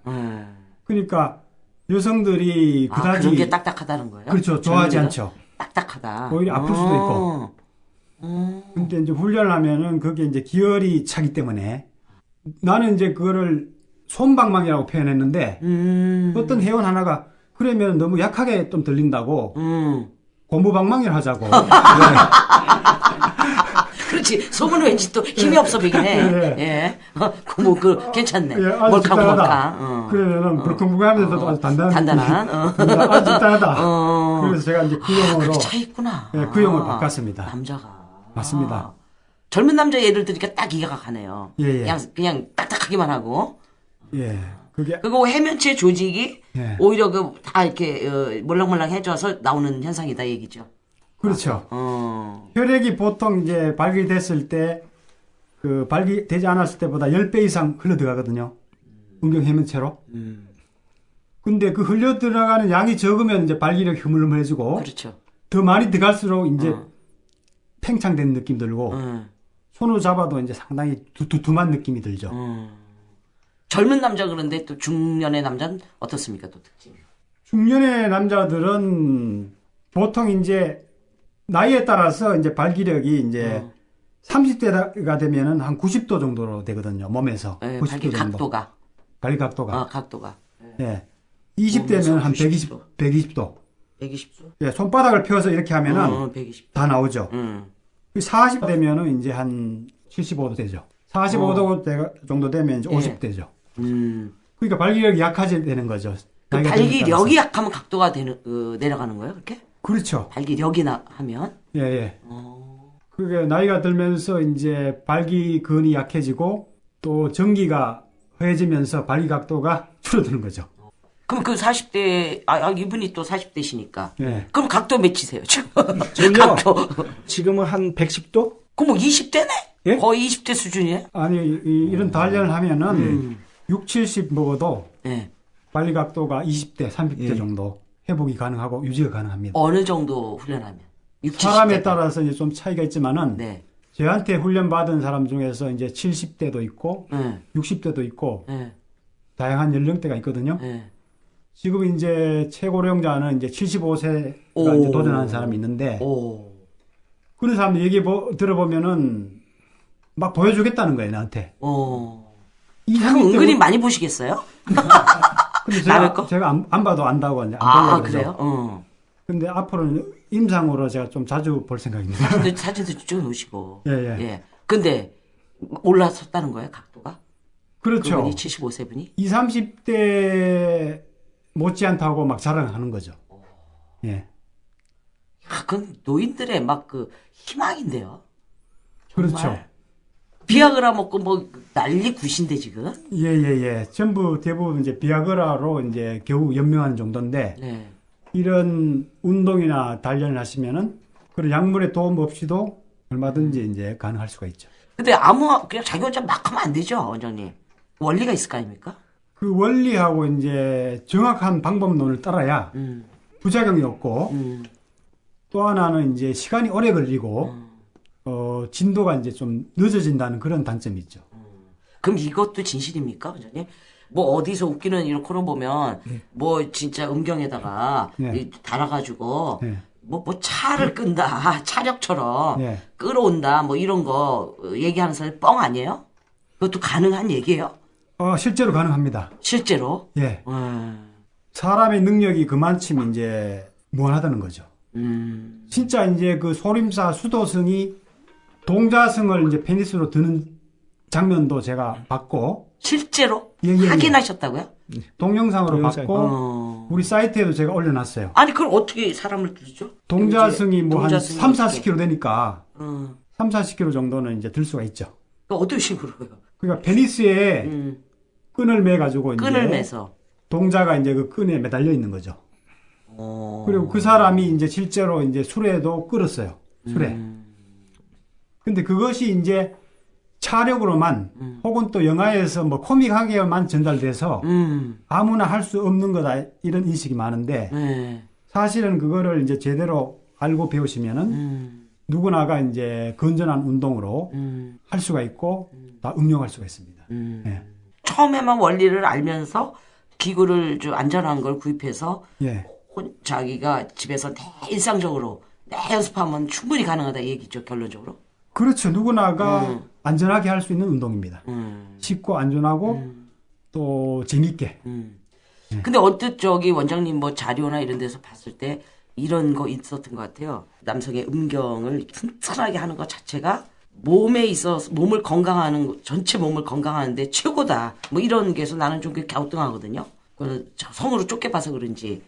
Speaker 3: 그러니까 여성들이 그다지
Speaker 2: 그런 게 딱딱하다는 거예요?
Speaker 3: 그렇죠. 좋아하지 않죠.
Speaker 2: 딱딱하다.
Speaker 3: 오히려 아플 수도 있고. 근데 이제 훈련을 하면은 그게 이제 기혈이 차기 때문에 나는 이제 그거를 솜방망이라고 표현했는데 어떤 회원 하나가 그러면 너무 약하게 좀 들린다고 고무방망이를 하자고.
Speaker 2: 그렇지. 소문은 왠지 또 힘이 없어 보이긴 해. 예. 괜찮네. 몰캉몰캉.
Speaker 3: 그러면은 불컹불컹하면서도 아주 단단한. 아주 단단하다. 그래서 제가 이제 그 용어로.
Speaker 2: 차 있구나.
Speaker 3: 예, 그 용어를 바꿨습니다.
Speaker 2: 남자가.
Speaker 3: 맞습니다.
Speaker 2: 젊은 남자 예를 들으니까 딱 이해가 가네요.
Speaker 3: 예.
Speaker 2: 그냥 딱딱하기만 하고.
Speaker 3: 예.
Speaker 2: 그리고 해면체 조직이 오히려 다 이렇게 몰랑몰랑해져서 나오는 현상이다 얘기죠.
Speaker 3: 그렇죠. 혈액이 보통 이제 발기됐을 때 그 발기되지 않았을 때보다 10배 이상 흘러 들어가거든요. 음경 해면체로. 근데 그 흘러 들어가는 양이 적으면 이제 발기력이 흐물흐물해지고
Speaker 2: 그렇죠.
Speaker 3: 더 많이 들어갈수록 이제 팽창된 느낌 들고 손으로 잡아도 이제 상당히 두툼한 느낌이 들죠.
Speaker 2: 젊은 남자 그런데 또 중년의 남자는 어떻습니까? 또 특징이.
Speaker 3: 중년의 남자들은 보통 이제 나이에 따라서 이제 발기력이 이제 30대가 되면은 한 90도 정도로 되거든요. 몸에서. 90도
Speaker 2: 발기
Speaker 3: 정도.
Speaker 2: 각도가.
Speaker 3: 발기 각도가.
Speaker 2: 각도가.
Speaker 3: 예. 20대면 한 120도.
Speaker 2: 120도?
Speaker 3: 예, 손바닥을 펴서 이렇게 하면은
Speaker 2: 120도.
Speaker 3: 다 나오죠. 40 되면은 이제 한 75도 되죠. 45도 정도 되면 이제 50대죠. 그러니까 발기력이 약하게 되는 거죠.
Speaker 2: 그 발기력이 약하면 각도가 내려가는 거예요, 그렇게?
Speaker 3: 그렇죠.
Speaker 2: 발기력이나 하면?
Speaker 3: 예. 그게 나이가 들면서 이제 발기근이 약해지고 또 전기가 허해지면서 발기 각도가 줄어드는 거죠.
Speaker 2: 그럼 그 40대, 이분이 또 40대시니까.
Speaker 3: 예.
Speaker 2: 그럼 각도 몇이세요, 지금?
Speaker 1: 저요? 지금은 한 110도?
Speaker 2: 그럼 뭐 20대네?
Speaker 3: 예?
Speaker 2: 거의 20대 수준이에요?
Speaker 3: 아니, 이런 단련을 하면은 6, 70 먹어도 발기 각도가 20대, 30대 정도 회복이 가능하고 유지가 가능합니다.
Speaker 2: 어느 정도 훈련하면? 60,
Speaker 3: 사람에
Speaker 2: 70대
Speaker 3: 따라서 이제 좀 차이가 있지만은 저한테 훈련 받은 사람 중에서 이제 70대도 있고 60대도 있고 다양한 연령대가 있거든요. 지금 이제 최고령자는 이제 75세가 이제 도전하는 사람이 있는데 그런 사람들 얘기 들어보면은 막 보여주겠다는 거예요, 나한테.
Speaker 2: 그럼 은근히 많이 보시겠어요?
Speaker 3: 근데 제가 안 봐도 안다고 이제 안
Speaker 2: 그래요?
Speaker 3: 근데 앞으로는 임상으로 제가 좀 자주 볼 생각입니다.
Speaker 2: 사진도 찍어 놓으시고.
Speaker 3: 예.
Speaker 2: 근데 올라섰다는 거예요, 각도가?
Speaker 3: 그렇죠.
Speaker 2: 그분이 75세 분이?
Speaker 3: 20, 30대 못지않다고 막 자랑하는 거죠. 예.
Speaker 2: 그건 노인들의 막 그 희망인데요.
Speaker 3: 그렇죠.
Speaker 2: 비아그라 먹고 뭐 난리 굿인데 지금.
Speaker 3: 예. 전부 대부분 이제 비아그라로 이제 겨우 연명하는 정도인데
Speaker 2: 네.
Speaker 3: 이런 운동이나 단련을 하시면은 그런 약물의 도움 없이도 얼마든지 이제 가능할 수가 있죠.
Speaker 2: 근데 그냥 자기 혼자 막 하면 안 되죠, 원장님. 원리가 있을 거 아닙니까?
Speaker 3: 그 원리하고 이제 정확한 방법론을 따라야 부작용이 없고 또 하나는 이제 시간이 오래 걸리고 진도가 이제 좀 늦어진다는 그런 단점이 있죠.
Speaker 2: 그럼 이것도 진실입니까, 원장님? 뭐 어디서 웃기는 이런 코너 보면 뭐 진짜 음경에다가 달아가지고 뭐 차를 끈다 차력처럼 끌어온다 뭐 이런 거 얘기하는 사람이 뻥 아니에요? 그것도 가능한 얘기예요?
Speaker 3: 실제로 가능합니다.
Speaker 2: 실제로?
Speaker 3: 예. 사람의 능력이 그만큼 이제 무한하다는 거죠. 진짜 이제 그 소림사 수도승이 동자승을 이제 페니스로 드는 장면도 제가 봤고.
Speaker 2: 실제로? 확인하셨다고요?
Speaker 3: 동영상으로 봤고, 우리 사이트에도 제가 올려놨어요.
Speaker 2: 아니, 그걸 어떻게 사람을 들죠?
Speaker 3: 동자승이 뭐 한 3, 40kg 되니까, 3, 40kg 정도는 이제 들 수가 있죠.
Speaker 2: 그러니까 어떤 식으로요?
Speaker 3: 그러니까 페니스에 끈을 매가지고,
Speaker 2: 끈을 매서.
Speaker 3: 동자가 이제 그 끈에 매달려 있는 거죠. 그리고 그 사람이 이제 실제로 이제 수레도 끌었어요. 수레. 근데 그것이 이제 차력으로만 혹은 또 영화에서 뭐 코믹하게만 전달돼서 아무나 할 수 없는 거다 이런 인식이 많은데 사실은 그거를 이제 제대로 알고 배우시면은 누구나가 이제 건전한 운동으로 할 수가 있고 다 응용할 수가 있습니다. 예.
Speaker 2: 처음에만 원리를 알면서 기구를 좀 안전한 걸 구입해서 자기가 집에서 일상적으로 연습하면 충분히 가능하다 얘기죠, 결론적으로.
Speaker 3: 그렇죠. 누구나가 안전하게 할 수 있는 운동입니다. 쉽고 안전하고 또 재밌게.
Speaker 2: 근데 언뜻 원장님 뭐 자료나 이런 데서 봤을 때 이런 거 있었던 것 같아요. 남성의 음경을 튼튼하게 하는 것 자체가 몸에 있어서 전체 몸을 건강하는데 최고다. 뭐 이런 게서 나는 좀 갸우뚱하거든요. 성으로 쫓겨봐서 그런지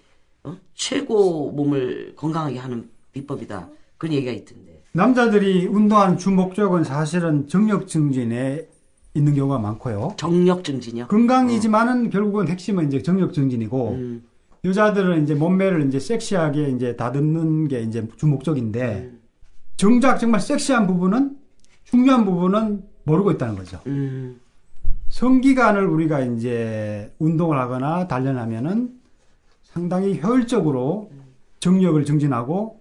Speaker 2: 최고 몸을 건강하게 하는 비법이다. 그런 얘기가 있던데.
Speaker 3: 남자들이 운동하는 주 목적은 사실은 정력 증진에 있는 경우가 많고요.
Speaker 2: 정력 증진이요?
Speaker 3: 건강이지만은 결국은 핵심은 이제 정력 증진이고 여자들은 이제 몸매를 이제 섹시하게 이제 다듬는 게 이제 주 목적인데 정작 정말 섹시한 부분은 중요한 부분은 모르고 있다는 거죠. 성기관을 우리가 이제 운동을 하거나 단련하면은 상당히 효율적으로 정력을 증진하고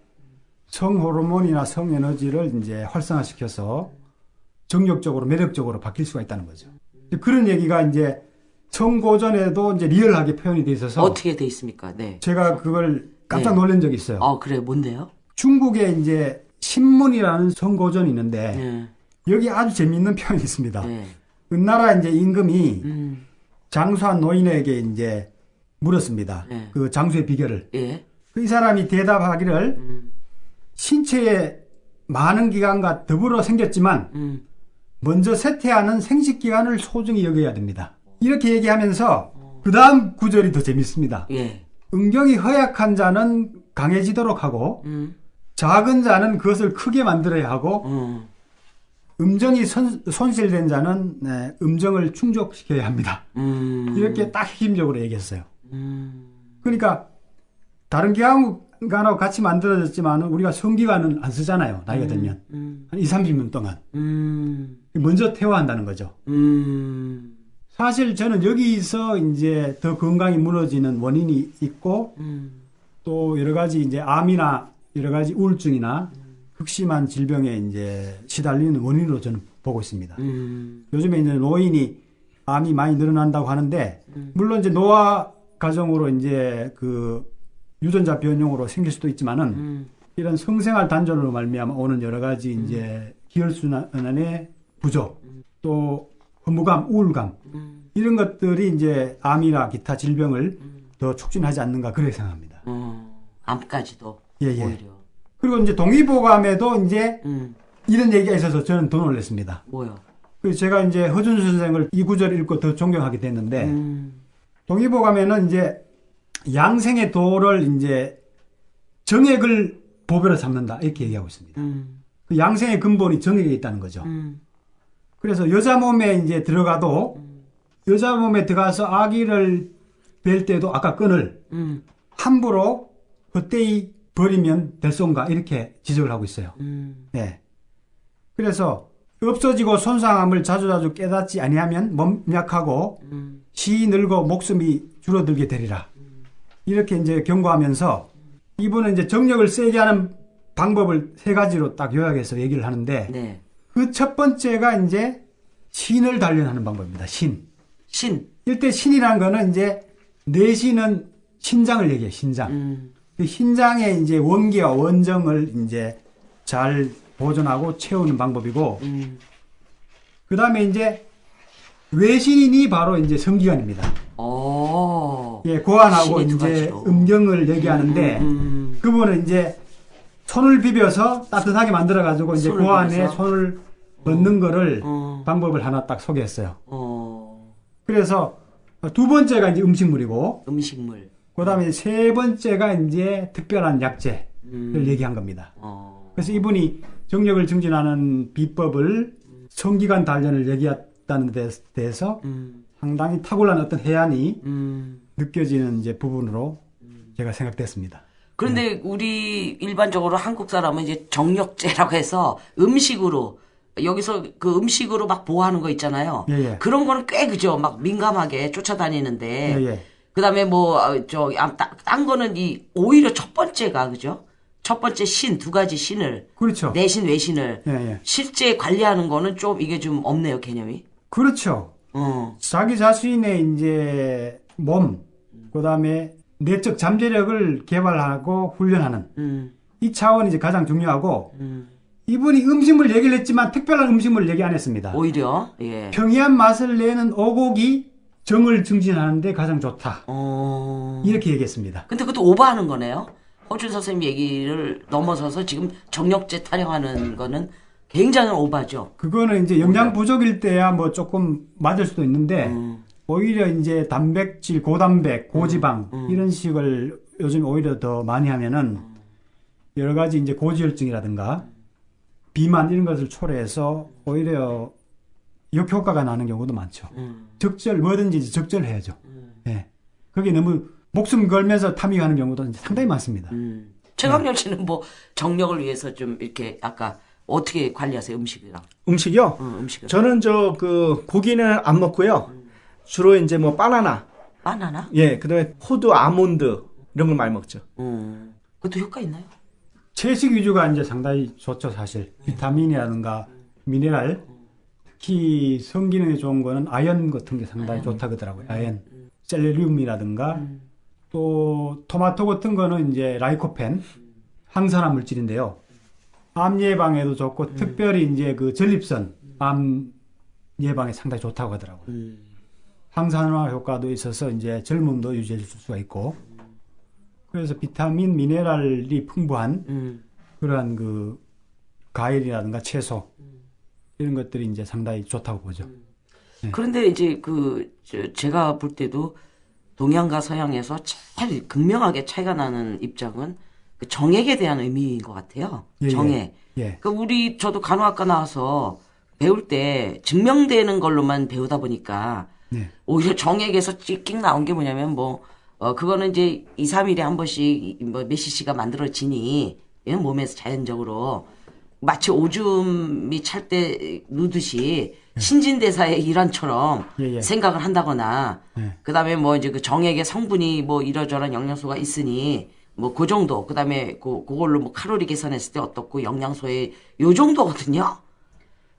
Speaker 3: 성호르몬이나 성에너지를 이제 활성화시켜서 정력적으로 매력적으로 바뀔 수가 있다는 거죠. 그런 얘기가 이제 성고전에도 이제 리얼하게 표현이 돼 있어서
Speaker 2: 어떻게 돼 있습니까? 네.
Speaker 3: 제가 그걸 깜짝 놀란 적이 있어요.
Speaker 2: 그래 뭔데요?
Speaker 3: 중국에 이제 신문이라는 성고전이 있는데 여기 아주 재미있는 표현이 있습니다. 은나라 이제 임금이 장수한 노인에게 이제 물었습니다. 그 장수의 비결을. 이 사람이 대답하기를 신체의 많은 기관과 더불어 생겼지만 먼저 쇠퇴하는 생식기관을 소중히 여겨야 됩니다. 이렇게 얘기하면서 그 다음 구절이 더 재밌습니다. 음경이 허약한 자는 강해지도록 하고 작은 자는 그것을 크게 만들어야 하고 음정이 손실된 자는 음정을 충족시켜야 합니다. 이렇게 딱 핵심적으로 얘기했어요. 그러니까 다른 기관하고 같이 만들어졌지만 우리가 성기관은 안 쓰잖아요. 나이가 들면. 한 20, 30년 동안. 먼저 퇴화한다는 거죠. 사실 저는 여기서 이제 더 건강이 무너지는 원인이 있고 또 여러 가지 이제 암이나 여러 가지 우울증이나 극심한 질병에 이제 시달리는 원인으로 저는 보고 있습니다. 요즘에 이제 노인이 암이 많이 늘어난다고 하는데 물론 이제 노화 과정으로 이제 그 유전자 변형으로 생길 수도 있지만은 이런 성생활 단절로 말미암아 오는 여러 가지 이제 기혈순환의 부족, 또 허무감, 우울감 이런 것들이 이제 암이나 기타 질병을 더 촉진하지 않는가 그렇게 생각합니다.
Speaker 2: 암까지도
Speaker 3: 오히려. 그리고 이제 동의보감에도 이제 이런 얘기가 있어서 저는 더 놀랐습니다.
Speaker 2: 뭐요?
Speaker 3: 그래서 제가 이제 허준수 선생을 이 구절을 읽고 더 존경하게 됐는데 동의보감에는 이제 양생의 도를 이제 정액을 보배로 삼는다 이렇게 얘기하고 있습니다. 그 양생의 근본이 정액에 있다는 거죠. 그래서 여자 몸에 이제 들어가도 여자 몸에 들어가서 아기를 뵐 때도 아까 끈을 함부로 헛되이 버리면 될손가 이렇게 지적을 하고 있어요. 네. 그래서 없어지고 손상함을 자주자주 깨닫지 아니하면 몸 약하고 시 늙어 목숨이 줄어들게 되리라. 이렇게 이제 경고하면서 이분은 이제 정력을 세게 하는 방법을 3가지로 딱 요약해서 얘기를 하는데
Speaker 2: 네.
Speaker 3: 그 첫 번째가 이제 신을 단련하는 방법입니다. 신. 일대 신이라는 거는 이제 내신은 신장을 얘기해요. 신장. 그 신장의 이제 원기와 원정을 이제 잘 보존하고 채우는 방법이고 그 다음에 이제 외신이 바로 이제 성기관입니다. 예, 고환하고 이제 음경을 얘기하는데 그분은 이제 손을 비벼서 따뜻하게 만들어가지고 이제 고환에 손을 넣는 거를 방법을 하나 딱 소개했어요. 그래서 2번째가 이제 음식물이고 그 다음에 3번째가 이제 특별한 약재를 얘기한 겁니다. 그래서 이분이 정력을 증진하는 비법을 성기관 단련을 얘기했다는 데 대해서 상당히 탁월한 어떤 해안이 느껴지는 이제 부분으로 제가 생각됐습니다.
Speaker 2: 그런데 우리 일반적으로 한국 사람은 이제 정력제라고 해서 음식으로 여기서 그 음식으로 막 보호하는 거 있잖아요.
Speaker 3: 예.
Speaker 2: 그런 거는 꽤 그죠. 막 민감하게 쫓아다니는데.
Speaker 3: 예.
Speaker 2: 그다음에 뭐 딴 거는 이 오히려 첫 번째가 그죠. 첫 번째 신 2가지 신을
Speaker 3: 그렇죠.
Speaker 2: 내신 외신을
Speaker 3: 예.
Speaker 2: 실제 관리하는 거는 좀 이게 좀 없네요 개념이.
Speaker 3: 그렇죠. 자기 자신의 이제 몸 그다음에 내적 잠재력을 개발하고 훈련하는 이 차원이 이제 가장 중요하고 이분이 음식물 얘기를 했지만 특별한 음식물 얘기 안 했습니다.
Speaker 2: 오히려 예.
Speaker 3: 평이한 맛을 내는 어곡이 정을 증진하는데 가장 좋다. 이렇게 얘기했습니다.
Speaker 2: 근데 그것도 오버하는 거네요. 허준 선생님 얘기를 넘어서서 지금 정력제 타령하는 거는 굉장히 오버죠.
Speaker 3: 그거는 이제 영양 부족일 때야 뭐 조금 맞을 수도 있는데 오히려 이제 단백질, 고단백, 고지방 이런 식을 요즘 오히려 더 많이 하면은 여러 가지 이제 고지혈증이라든가 비만 이런 것을 초래해서 오히려 역효과가 나는 경우도 많죠. 뭐든지 적절해야죠. 예. 그게 너무 목숨 걸면서 탐닉하는 경우도 상당히 많습니다.
Speaker 2: 최강렬 씨는 뭐 정력을 위해서 좀 이렇게 아까 어떻게 관리하세요 음식이랑?
Speaker 1: 음식이요?
Speaker 2: 음식을.
Speaker 1: 저는 고기는 안 먹고요. 주로 이제 뭐 바나나. 예, 그다음에 호두, 아몬드 이런 걸 많이 먹죠.
Speaker 2: 그것도 효과 있나요?
Speaker 3: 채식 위주가 이제 상당히 좋죠, 사실. 비타민이라든가 미네랄, 특히 성기능에 좋은 거는 아연 같은 게 상당히 좋다 그러더라고요. 아연, 셀레늄이라든가 또 토마토 같은 거는 이제 라이코펜, 항산화 물질인데요. 암 예방에도 좋고 특별히 이제 그 전립선 암 예방에 상당히 좋다고 하더라고요. 항산화 효과도 있어서 이제 젊음도 유지해 줄 수가 있고 그래서 비타민, 미네랄이 풍부한 그러한 그 과일이라든가 채소 이런 것들이 이제 상당히 좋다고 보죠.
Speaker 2: 네. 그런데 이제 제가 볼 때도 동양과 서양에서 제일 극명하게 차이가 나는 입장은 그 정액에 대한 의미인 것 같아요. 정액.
Speaker 3: 예.
Speaker 2: 저도 간호학과 나와서 배울 때 증명되는 걸로만 배우다 보니까 오히려 정액에서 찍찍 나온 게 뭐냐면 그거는 이제 2, 3일에 한 번씩 몇 cc가 만들어지니 몸에서 자연적으로 마치 오줌이 찰 때 누듯이 신진대사의 일환처럼 생각을 한다거나 그다음에 뭐 이제 그 정액의 성분이 뭐 이러저런 영양소가 있으니 뭐 그 정도 그다음에 그걸로 뭐 칼로리 계산했을 때 어떻고 영양소의 요 정도거든요.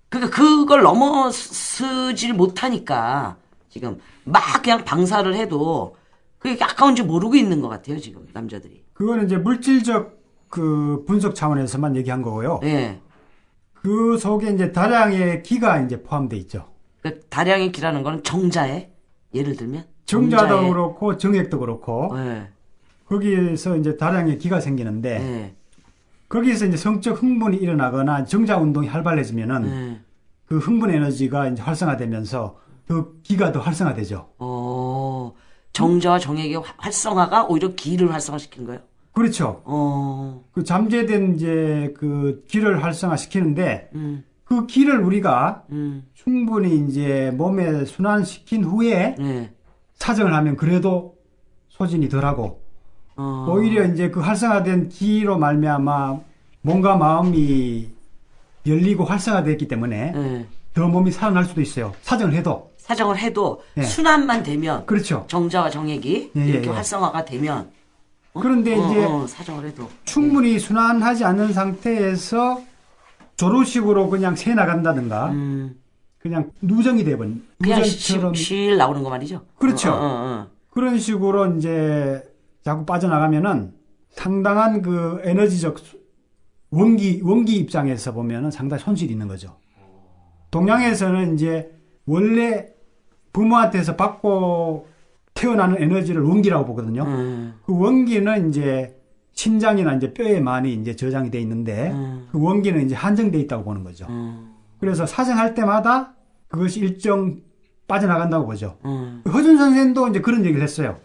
Speaker 2: 그러니까 그걸 넘어서질 못하니까 지금 막 그냥 방사를 해도 그게 아까운지 모르고 있는 것 같아요 지금 남자들이.
Speaker 3: 그거는 이제 물질적 그 분석 차원에서만 얘기한 거고요.
Speaker 2: 네.
Speaker 3: 그 속에 이제 다량의 기가 이제 포함되어 있죠.
Speaker 2: 그 다량의 기라는 거는 정자에 예를 들면
Speaker 3: 정자도 그렇고 정액도 그렇고
Speaker 2: 네.
Speaker 3: 거기에서 이제 다량의 기가 생기는데 거기에서 이제 성적 흥분이 일어나거나 정자 운동이 활발해지면은 그 흥분 에너지가 이제 활성화되면서 그 기가 더 활성화되죠.
Speaker 2: 정자와 정액의 활성화가 오히려 기를 활성화시킨 거예요?
Speaker 3: 그렇죠. 그 잠재된 이제 그 기를 활성화시키는데 그 기를 우리가 충분히 이제 몸에 순환시킨 후에 사정을 하면 그래도 소진이 덜하고 오히려 이제 그 활성화된 기로 말미암아 몸과 마음이 열리고 활성화됐기 때문에 더 몸이 살아날 수도 있어요. 사정을 해도
Speaker 2: 순환만 되면
Speaker 3: 그렇죠.
Speaker 2: 정자와 정액이 이렇게 활성화가 되면
Speaker 3: 그런데 이제
Speaker 2: 사정을 해도
Speaker 3: 충분히 순환하지 않는 상태에서 조루식으로 그냥 새 나간다든가 그냥 누정이 되버린
Speaker 2: 그냥 실 나오는 거 말이죠.
Speaker 3: 그렇죠. 그런 식으로 이제 자꾸 빠져나가면은 상당한 그 에너지적 원기 입장에서 보면은 상당히 손실이 있는 거죠. 동양에서는 이제 원래 부모한테서 받고 태어나는 에너지를 원기라고 보거든요. 그 원기는 이제 신장이나 이제 뼈에 많이 이제 저장이 돼 있는데 그 원기는 이제 한정돼 있다고 보는 거죠. 그래서 사정할 때마다 그것이 일정 빠져나간다고 보죠. 허준 선생도 이제 그런 얘기를 했어요.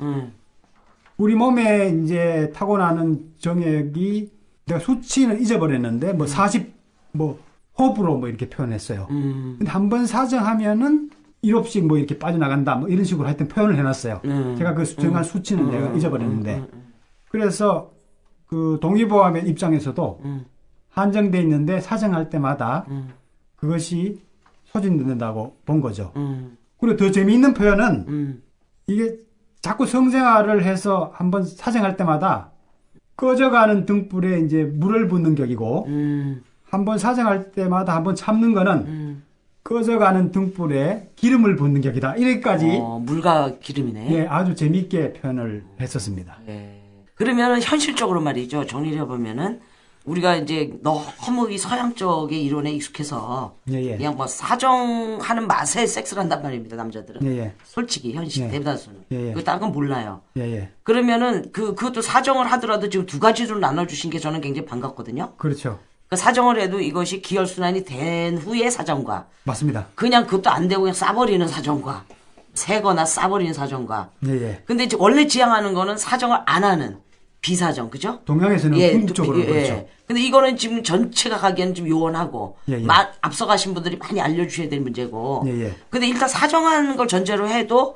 Speaker 3: 우리 몸에 이제 타고나는 정액이 내가 수치는 잊어버렸는데 뭐 40 뭐 호흡으로 뭐 이렇게 표현했어요. 근데 한번 사정하면은 1홉씩 뭐 이렇게 빠져나간다 뭐 이런 식으로 하여튼 표현을 해놨어요. 제가 그 정한 수치는 내가 잊어버렸는데 그래서 그 동의보감의 입장에서도 한정돼 있는데 사정할 때마다 그것이 소진된다고 본 거죠. 그리고 더 재미있는 표현은 이게 자꾸 성생활을 해서 한번 사정할 때마다 꺼져가는 등불에 이제 물을 붓는 격이고 한번 사정할 때마다 한번 참는 거는 꺼져가는 등불에 기름을 붓는 격이다. 이렇게까지
Speaker 2: 물과 기름이네.
Speaker 3: 네, 아주 재미있게 표현을 했었습니다.
Speaker 2: 그러면 현실적으로 말이죠. 정리를 해보면은 우리가 이제 너무 이 서양 쪽의 이론에 익숙해서 그냥 뭐 사정하는 맛에 섹스를 한단 말입니다. 남자들은 솔직히 현실 대다수는 그 다른 건 몰라요. 그러면은 그것도 사정을 하더라도 지금 두 가지로 나눠주신 게 저는 굉장히 반갑거든요.
Speaker 3: 그렇죠.
Speaker 2: 그러니까 사정을 해도 이것이 기혈순환이 된 후의 사정과
Speaker 3: 맞습니다.
Speaker 2: 그냥 그것도 안 되고 그냥 싸버리는 사정과 새거나 싸버리는 사정과 근데 이제 원래 지향하는 거는 사정을 안 하는 비사정, 그죠?
Speaker 3: 동양에서는 궁극적으로 그렇죠.
Speaker 2: 근데 이거는 지금 전체가 가기에는 좀 요원하고, 앞서가신 분들이 많이 알려주셔야 될 문제고, 근데 일단 사정하는 걸 전제로 해도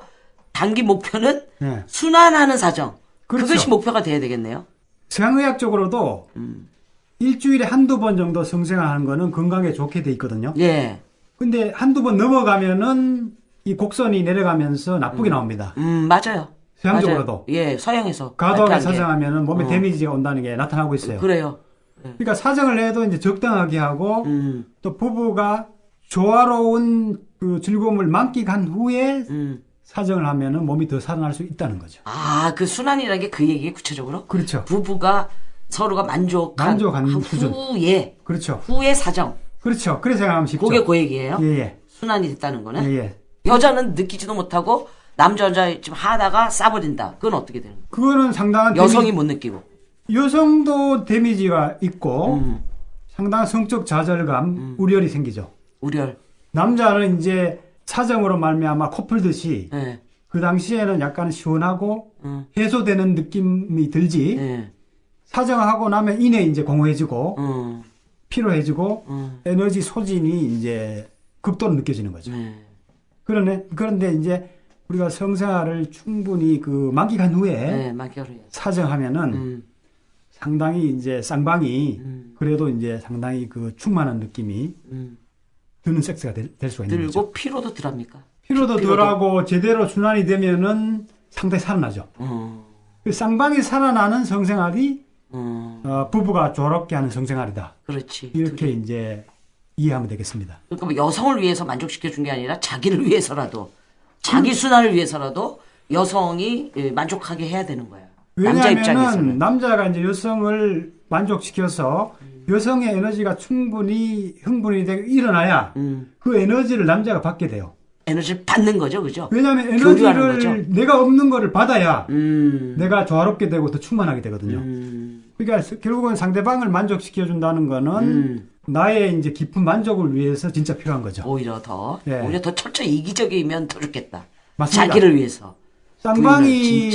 Speaker 2: 단기 목표는 순환하는 사정.
Speaker 3: 그렇죠.
Speaker 2: 그것이 목표가 돼야 되겠네요.
Speaker 3: 서양의학적으로도 일주일에 한두 번 정도 성생활하는 거는 건강에 좋게 돼 있거든요. 근데 한두 번 넘어가면은 이 곡선이 내려가면서 나쁘게 나옵니다.
Speaker 2: 맞아요.
Speaker 3: 서양적으로도.
Speaker 2: 서양에서.
Speaker 3: 과도하게 사정하면은 몸에 데미지가 온다는 게 나타나고 있어요.
Speaker 2: 그래요.
Speaker 3: 그러니까 사정을 해도 이제 적당하게 하고, 또 부부가 조화로운 그 즐거움을 만끽한 후에 사정을 하면은 몸이 더 살아날 수 있다는 거죠.
Speaker 2: 그 순환이라는 게 그 얘기에 구체적으로?
Speaker 3: 그렇죠.
Speaker 2: 부부가 서로가 만족한
Speaker 3: 수준.
Speaker 2: 후에.
Speaker 3: 그렇죠.
Speaker 2: 후에 사정.
Speaker 3: 그렇죠. 그래 생각하면 쉽죠.
Speaker 2: 그게 그 얘기예요? 순환이 됐다는 거는? 여자는 느끼지도 못하고, 남자 지금 하다가 싸버린다. 그건 어떻게 되는 거예요?
Speaker 3: 그거는 상당한
Speaker 2: 여성이 못 느끼고.
Speaker 3: 여성도 데미지가 있고 상당한 성적 좌절감, 우열이 생기죠.
Speaker 2: 우열.
Speaker 3: 남자는 이제 사정으로 말미암아 코 풀듯이 그 당시에는 약간 시원하고 해소되는 느낌이 들지 사정하고 나면 이내 이제 공허해지고 피로해지고 에너지 소진이 이제 극도로 느껴지는 거죠. 그런데 이제 우리가 성생활을 충분히 그 만끽한 후에 사정하면은 상당히 이제 쌍방이 그래도 이제 상당히 그 충만한 느낌이 드는 섹스가 될 수가 있는 거죠.
Speaker 2: 들고 피로도 덜합니까?
Speaker 3: 피로도 덜하고 제대로 순환이 되면은 상당히 살아나죠. 그 쌍방이 살아나는 성생활이 부부가 조롭게 하는 성생활이다.
Speaker 2: 그렇지.
Speaker 3: 이렇게 이제 이해하면 되겠습니다.
Speaker 2: 그러니까 뭐 여성을 위해서 만족시켜 준 게 아니라 자기를 위해서라도 자기 순환을 위해서라도 여성이 만족하게 해야 되는 거예요. 남자 입장에서는.
Speaker 3: 남자가 이제 여성을 만족시켜서 여성의 에너지가 충분히 흥분이 되고 일어나야 그 에너지를 남자가 받게 돼요.
Speaker 2: 에너지를 받는 거죠, 그죠?
Speaker 3: 왜냐하면 에너지를 내가 없는 거를 받아야 내가 조화롭게 되고 더 충만하게 되거든요. 그러니까 결국은 상대방을 만족시켜 준다는 거는 나의 이제 깊은 만족을 위해서 진짜 필요한 거죠.
Speaker 2: 오히려 더 철저히 이기적이면 더 좋겠다.
Speaker 3: 맞습니다.
Speaker 2: 자기를 위해서.
Speaker 3: 쌍방이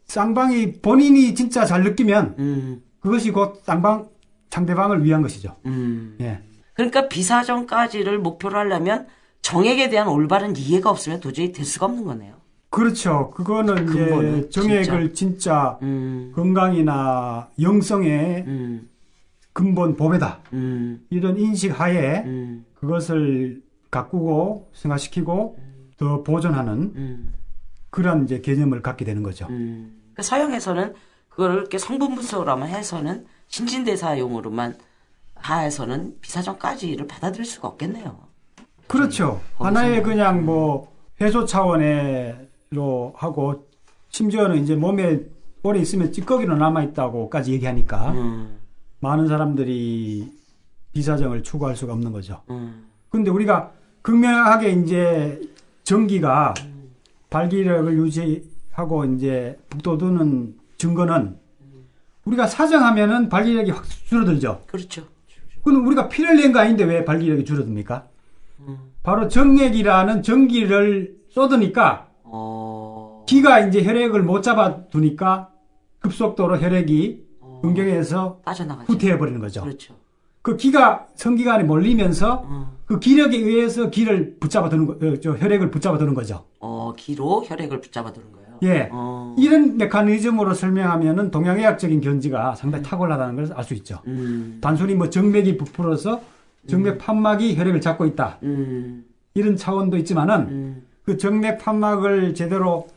Speaker 3: 쌍방이 본인이 진짜 잘 느끼면 그것이 곧 상대방을 위한 것이죠. 예.
Speaker 2: 그러니까 비사정까지를 목표로 하려면 정액에 대한 올바른 이해가 없으면 도저히 될 수가 없는 거네요.
Speaker 3: 그렇죠. 그거는 이제 정액을 진짜 건강이나 영성의 근본 보배다. 이런 인식 하에 그것을 가꾸고 승화시키고 더 보존하는 그런 이제 개념을 갖게 되는 거죠.
Speaker 2: 그러니까 서양에서는 그거를 이렇게 성분 분석으로만 해서는 신진대사용으로만 하에서는 비사정까지를 받아들일 수가 없겠네요.
Speaker 3: 그렇죠. 하나의 그냥 뭐 해소 차원으로 하고 심지어는 이제 몸에 오래 있으면 찌꺼기로 남아있다고까지 얘기하니까 많은 사람들이 비사정을 추구할 수가 없는 거죠. 근데 우리가 극명하게 이제 전기가 발기력을 유지하고 이제 북돋우는 증거는 우리가 사정하면은 발기력이 확 줄어들죠.
Speaker 2: 그렇죠.
Speaker 3: 그럼 우리가 피를 낸 거 아닌데 왜 발기력이 줄어듭니까? 바로 정액이라는 전기를 쏟으니까 기가 이제 혈액을 못 잡아두니까 급속도로 혈액이 음경에서 후퇴해 버리는 거죠.
Speaker 2: 그렇죠.
Speaker 3: 그 기가 성기관에 몰리면서 그 기력에 의해서 기를 붙잡아두는 혈액을 붙잡아두는 거죠.
Speaker 2: 기로 혈액을 붙잡아두는 거예요.
Speaker 3: 예. 이런 메커니즘으로 설명하면은 동양의학적인 견지가 상당히 탁월하다는 걸 알 수 있죠. 단순히 뭐 정맥이 부풀어서 정맥 판막이 혈액을 잡고 있다. 이런 차원도 있지만은 그 정맥 판막을 제대로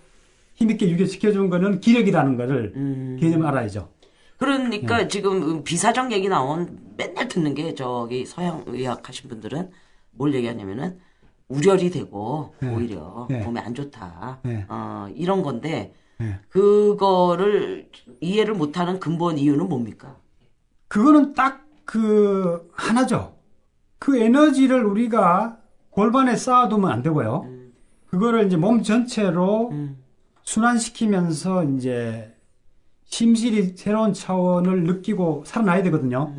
Speaker 3: 힘있게 유지시켜준 거는 기력이라는 거를 개념을 알아야죠.
Speaker 2: 그러니까 지금 비사정 얘기 나온 맨날 듣는 게 저기 서양 의학 하신 분들은 뭘 얘기하냐면은 우렬이 되고 오히려 몸에 안 좋다. 이런 건데 그거를 이해를 못하는 근본 이유는 뭡니까?
Speaker 3: 그거는 딱 그 하나죠. 그 에너지를 우리가 골반에 쌓아두면 안 되고요. 그거를 이제 몸 전체로 순환시키면서 이제 심실히 새로운 차원을 느끼고 살아나야 되거든요.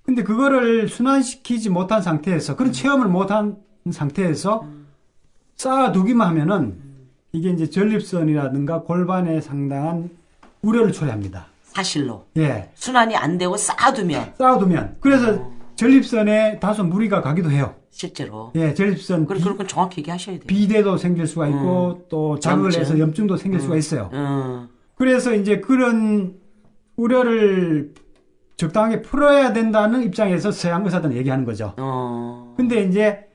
Speaker 3: 근데 그거를 순환시키지 못한 상태에서, 그런 체험을 못한 상태에서 쌓아두기만 하면은 이게 이제 전립선이라든가 골반에 상당한 우려를 초래합니다.
Speaker 2: 사실로.
Speaker 3: 예.
Speaker 2: 순환이 안 되고 쌓아두면.
Speaker 3: 그래서 전립선에 다소 무리가 가기도 해요.
Speaker 2: 실제로.
Speaker 3: 예, 전립선.
Speaker 2: 그런 건 정확히 얘기하셔야 돼요.
Speaker 3: 비대도 생길 수가 있고, 또 자극을 해서 염증도 생길 수가 있어요. 그래서 이제 그런 우려를 적당하게 풀어야 된다는 입장에서 서양 의사들은 얘기하는 거죠. 근데 이제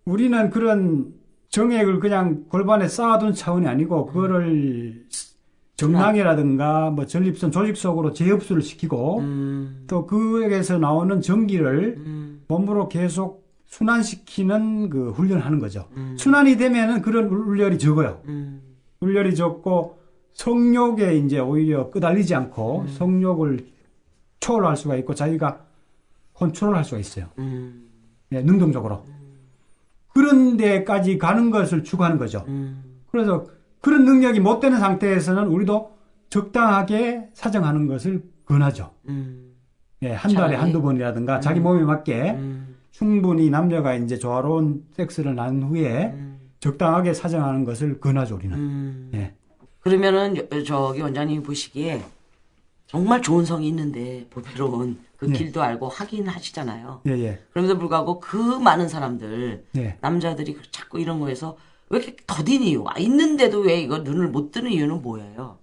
Speaker 3: 우리는 그런 정액을 그냥 골반에 쌓아둔 차원이 아니고, 그거를 정낭이라든가 뭐 전립선 조직 속으로 재흡수를 시키고, 또 그에게서 나오는 전기를 몸으로 계속 순환시키는 그 훈련을 하는 거죠. 순환이 되면은 그런 울열이 적어요. 울열이 적고, 성욕에 이제 오히려 끄달리지 않고 성욕을 초월할 수가 있고 자기가 컨트롤할 수가 있어요. 네, 능동적으로. 그런 데까지 가는 것을 추구하는 거죠. 그래서 그런 능력이 못 되는 상태에서는 우리도 적당하게 사정하는 것을 권하죠. 네, 한 달에 한두 번이라든가 자기 몸에 맞게 충분히 남녀가 이제 조화로운 섹스를 난 후에 적당하게 사정하는 것을 권하죠, 우리는. 네.
Speaker 2: 그러면은 저기 원장님이 보시기에 정말 좋은 성이 있는데 보배로운 그 길도 알고 하긴 하시잖아요. 그럼에도 불구하고 그 많은 사람들 남자들이 자꾸 이런 거에서 왜 이렇게 더딘 이유? 있는데도 왜 이거 눈을 못 뜨는 이유는 뭐예요?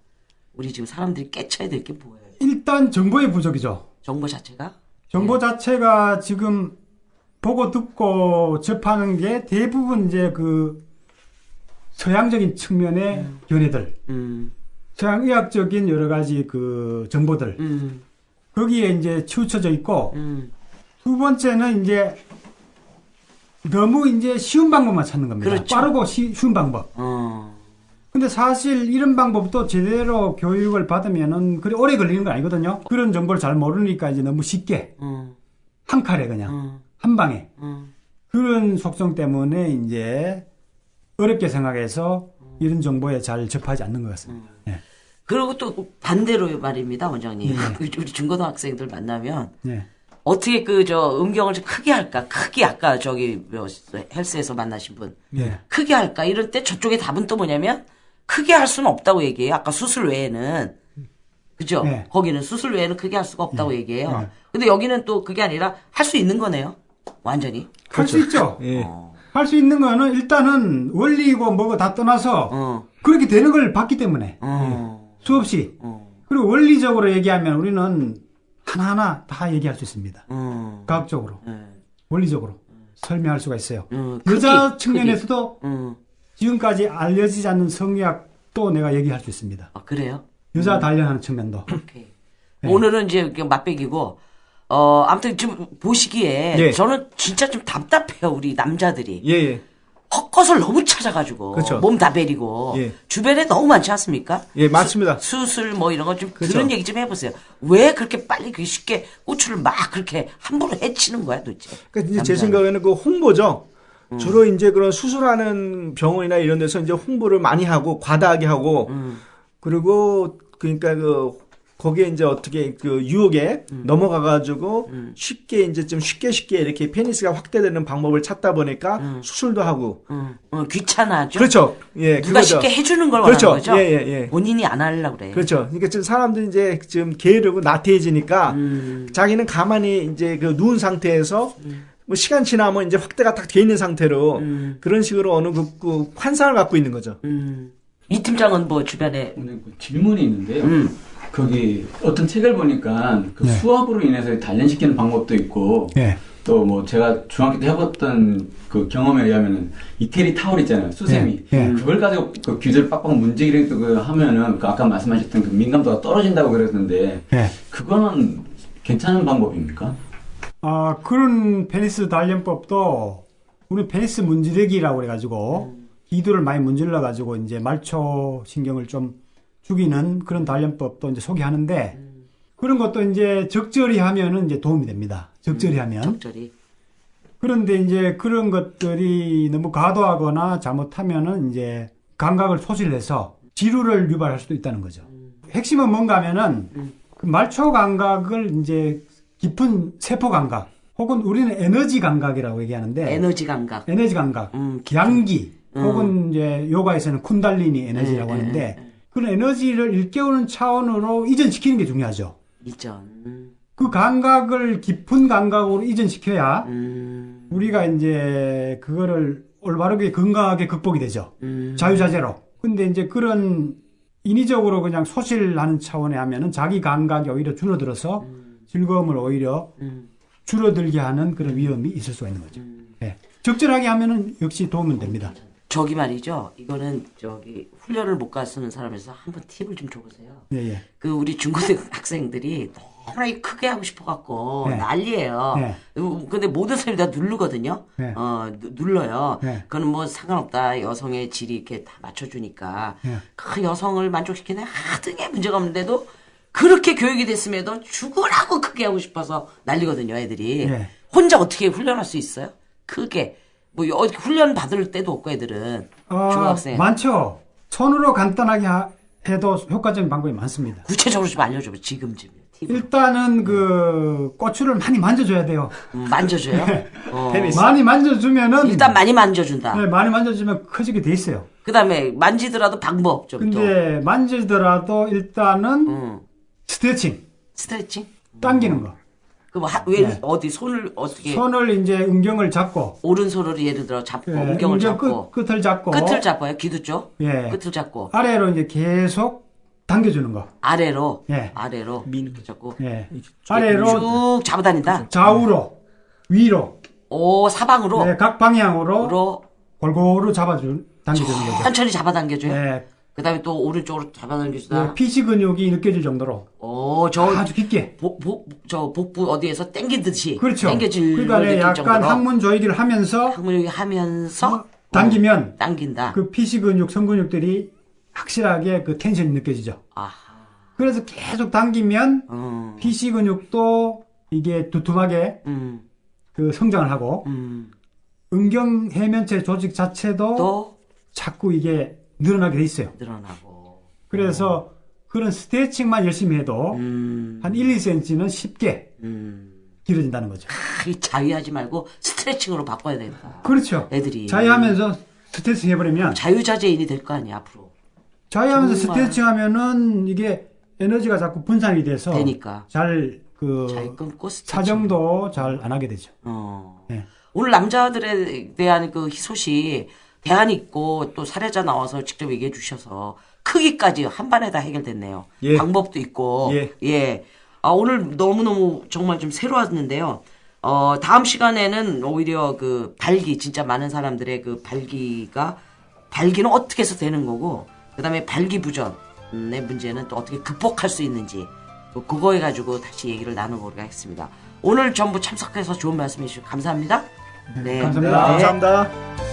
Speaker 2: 우리 지금 사람들이 깨쳐야 될 게 뭐예요?
Speaker 3: 일단 정보의 부족이죠.
Speaker 2: 정보 자체가?
Speaker 3: 정보 자체가 지금 보고 듣고 접하는 게 대부분 이제 그 서양적인 측면의 견해들, 서양 의학적인 여러 가지 그 정보들, 거기에 이제 치우쳐져 있고, 두 번째는 이제 너무 이제 쉬운 방법만 찾는 겁니다.
Speaker 2: 그렇죠.
Speaker 3: 빠르고 쉬운 방법. 근데 사실 이런 방법도 제대로 교육을 받으면은 그리 오래 걸리는 건 아니거든요. 그런 정보를 잘 모르니까 이제 너무 쉽게, 한 칼에 그냥, 한 방에. 그런 속성 때문에 이제 어렵게 생각해서 이런 정보에 잘 접하지 않는 것 같습니다. 네.
Speaker 2: 그리고 또 반대로 말입니다, 원장님. 우리 중고등학생들 만나면 어떻게 음경을 좀 크게 할까? 크게 아까 저기 헬스에서 만나신 분 크게 할까? 이럴 때 저쪽의 답은 또 뭐냐면 크게 할 수는 없다고 얘기해요. 아까 수술 외에는. 그죠?
Speaker 3: 네.
Speaker 2: 거기는 수술 외에는 크게 할 수가 없다고
Speaker 3: 네.
Speaker 2: 얘기해요.
Speaker 3: 네.
Speaker 2: 근데 여기는 또 그게 아니라 할 수 있는 거네요. 완전히.
Speaker 3: 할 수 있죠.
Speaker 1: 예.
Speaker 3: 할 수 있는 거는 일단은 원리고 뭐고 다 떠나서 그렇게 되는 걸 봤기 때문에 수없이 그리고 원리적으로 얘기하면 우리는 하나하나 다 얘기할 수 있습니다. 과학적으로 원리적으로 설명할 수가 있어요. 여자 측면에서도 지금까지 알려지지 않는 성의학도 내가 얘기할 수 있습니다.
Speaker 2: 아, 그래요?
Speaker 3: 여자 단련하는 측면도.
Speaker 2: 오케이. 오늘은 이제 맛배기고 아무튼 지금 보시기에
Speaker 1: 예.
Speaker 2: 저는 진짜 좀 답답해요. 우리 남자들이.
Speaker 1: 예, 예.
Speaker 2: 헛것을 너무 찾아가지고
Speaker 1: 그쵸.
Speaker 2: 몸 다 베리고
Speaker 1: 예.
Speaker 2: 주변에 너무 많지 않습니까?
Speaker 1: 예, 맞습니다.
Speaker 2: 수술 뭐 이런 거 좀
Speaker 1: 그쵸.
Speaker 2: 그런 얘기 좀 해보세요. 왜 그렇게 빨리 쉽게 고추를 막 그렇게 함부로 해치는 거야 도대체?
Speaker 1: 그러니까 이제 제 생각에는 그 홍보죠. 주로 이제 그런 수술하는 병원이나 이런 데서 이제 홍보를 많이 하고 과다하게 하고 그리고 그러니까 그 거기에 이제 어떻게 그 유혹에 넘어가가지고 쉽게 이제 좀 쉽게 이렇게 페니스가 확대되는 방법을 찾다 보니까 수술도 하고
Speaker 2: 귀찮아죠.
Speaker 1: 그렇죠. 예,
Speaker 2: 누가
Speaker 1: 그거죠.
Speaker 2: 쉽게 해주는 걸
Speaker 1: 그렇죠.
Speaker 2: 원하는 거죠.
Speaker 1: 예.
Speaker 2: 본인이 안 하려고 그래.
Speaker 1: 그렇죠. 그러니까 지금 사람들이 이제 지금 게으르고 나태해지니까 자기는 가만히 이제 그 누운 상태에서 뭐 시간 지나면 이제 확대가 딱 돼 있는 상태로 그런 식으로 어느 그 환상을 갖고 있는 거죠.
Speaker 2: 이 팀장은 뭐 주변에
Speaker 4: 오늘 그 질문이 있는데요. 거기 어떤 책을 보니까 그
Speaker 3: 네.
Speaker 4: 수압으로 인해서 단련시키는 방법도 있고
Speaker 3: 예.
Speaker 4: 또 뭐 제가 중학교 때 해봤던 그 경험에 의하면은 이태리 타월 있잖아요. 수세미.
Speaker 3: 예. 예.
Speaker 4: 그걸 가지고 그 귀를 빡빡 문지르게 그 하면은 그 아까 말씀하셨던 그 민감도가 떨어진다고 그랬는데
Speaker 3: 예.
Speaker 4: 그거는 괜찮은 방법입니까?
Speaker 3: 아, 그런 페니스 단련법도 우리 페니스 문지르기라고 그래가지고 기두를 많이 문질러가지고 이제 말초 신경을 좀 죽이는 그런 단련법도 이제 소개하는데 그런 것도 이제 적절히 하면은 이제 도움이 됩니다. 적절히 하면.
Speaker 2: 적절히.
Speaker 3: 그런데 이제 그런 것들이 너무 과도하거나 잘못하면은 이제 감각을 소실해서 지루를 유발할 수도 있다는 거죠. 핵심은 뭔가 하면은 그 말초 감각을 이제 깊은 세포 감각 혹은 우리는 에너지 감각이라고 얘기하는데
Speaker 2: 에너지 감각.
Speaker 3: 에너지 감각, 양기 혹은 이제 요가에서는 쿤달리니 에너지라고 하는데 그런 에너지를 일깨우는 차원으로 이전시키는 게 중요하죠.
Speaker 2: 이전.
Speaker 3: 그 감각을 깊은 감각으로 이전시켜야 우리가 이제 그거를 올바르게 건강하게 극복이 되죠. 자유자재로. 근데 이제 그런 인위적으로 그냥 소실하는 차원에 하면은 자기 감각이 오히려 줄어들어서 즐거움을 오히려 줄어들게 하는 그런 위험이 있을 수가 있는 거죠. 네. 적절하게 하면은 역시 도움은 됩니다.
Speaker 2: 저기 말이죠. 이거는 저기 훈련을 못 갔는 사람에서 한번 팁을 좀 줘보세요.
Speaker 3: 예, 예.
Speaker 2: 그 우리 중고등학생들이 너무나 크게 하고 싶어갖고
Speaker 3: 네.
Speaker 2: 난리예요.
Speaker 3: 네.
Speaker 2: 근데 모든 사람이 다 누르거든요.
Speaker 3: 네.
Speaker 2: 눌러요.
Speaker 3: 네.
Speaker 2: 그거는 뭐 상관없다. 여성의 질이 이렇게 다 맞춰주니까
Speaker 3: 네.
Speaker 2: 그 여성을 만족시키는 하등의 문제가 없는데도 그렇게 교육이 됐음에도 죽으라고 크게 하고 싶어서 난리거든요. 애들이.
Speaker 3: 네.
Speaker 2: 혼자 어떻게 훈련할 수 있어요? 크게. 뭐 어디 훈련 받을 때도 없고 애들은 중학생
Speaker 3: 많죠. 손으로 간단하게 해도 효과적인 방법이 많습니다.
Speaker 2: 구체적으로 좀 알려줘 지금 팁을.
Speaker 3: 일단은 그 고추를 많이 만져줘야 돼요.
Speaker 2: 만져줘요.
Speaker 3: 많이 만져주면은
Speaker 2: 일단 많이 만져준다.
Speaker 3: 네, 많이 만져주면 커지게 돼 있어요.
Speaker 2: 그다음에 만지더라도 방법 좀 또.
Speaker 3: 근데 만지더라도 일단은 스트레칭,
Speaker 2: 스트레칭.
Speaker 3: 당기는 거.
Speaker 2: 그 왜
Speaker 3: 네.
Speaker 2: 어디 손을 어떻게
Speaker 3: 손을 이제 은경을 잡고
Speaker 2: 오른손으로 예를 들어 잡고
Speaker 3: 예,
Speaker 2: 운경을
Speaker 3: 은경
Speaker 2: 잡고
Speaker 3: 끝을 잡고
Speaker 2: 끝을 잡아요. 귀두 쪽
Speaker 3: 예.
Speaker 2: 끝을 잡고
Speaker 3: 아래로 이제 계속 당겨주는 거.
Speaker 2: 아래로
Speaker 3: 예.
Speaker 2: 아래로 잡고
Speaker 3: 예. 아래로
Speaker 2: 쭉 잡아다닌다.
Speaker 3: 좌우로 위로
Speaker 2: 오 사방으로
Speaker 3: 네, 각 방향으로
Speaker 2: 으로
Speaker 3: 골고루 당겨주는 거죠.
Speaker 2: 천천히 잡아당겨줘요.
Speaker 3: 예.
Speaker 2: 그다음에 또 오른쪽으로 잡아당겨주다.
Speaker 3: 예, 피시 근육이 느껴질 정도로
Speaker 2: 오저
Speaker 3: 아주 깊게.
Speaker 2: 저 복부 어디에서 당기듯이
Speaker 3: 그렇죠.
Speaker 2: 당겨질
Speaker 3: 그러니까
Speaker 2: 느낄
Speaker 3: 약간
Speaker 2: 정도로
Speaker 3: 항문 조이기를 하면서
Speaker 2: 항문을 하면서
Speaker 3: 당기면
Speaker 2: 당긴다.
Speaker 3: 그 피시 근육, 성근육들이 확실하게 그 텐션이 느껴지죠.
Speaker 2: 아하.
Speaker 3: 그래서 계속 당기면 피시 근육도 이게 두툼하게 그 성장을 하고 은경 해면체 조직 자체도
Speaker 2: 또
Speaker 3: 자꾸 이게 늘어나게 돼 있어요.
Speaker 2: 늘어나고.
Speaker 3: 그래서 그런 스트레칭만 열심히 해도 한 1, 2cm는 쉽게 길어진다는 거죠.
Speaker 2: 이 자위하지 말고 스트레칭으로 바꿔야 된다.
Speaker 3: 그렇죠.
Speaker 2: 애들이
Speaker 3: 자유하면서 스트레칭 해버리면
Speaker 2: 자유자재인이 될 거 아니야 앞으로.
Speaker 3: 자유하면서 스트레칭 하면은 이게 에너지가 자꾸 분산이 돼서
Speaker 2: 되니까.
Speaker 3: 잘
Speaker 2: 끊고
Speaker 3: 사정도 잘 안 하게 되죠.
Speaker 2: 네. 오늘 남자들에 대한 그 희소식 대안 있고 또 사례자 나와서 직접 얘기해 주셔서 크기까지 한 번에 다 해결됐네요. 예. 방법도 있고. 예. 오늘 너무너무 정말 좀 새로웠는데요. 다음 시간에는 오히려 그 발기, 진짜 많은 사람들의 그 발기는 어떻게 해서 되는 거고, 그 다음에 발기부전의 문제는 또 어떻게 극복할 수 있는지, 그거 해가지고 다시 얘기를 나눠보도록 하겠습니다. 오늘 전부 참석해서 좋은 말씀 해주셔서 감사합니다.
Speaker 3: 네. 감사합니다.
Speaker 1: 감사합니다.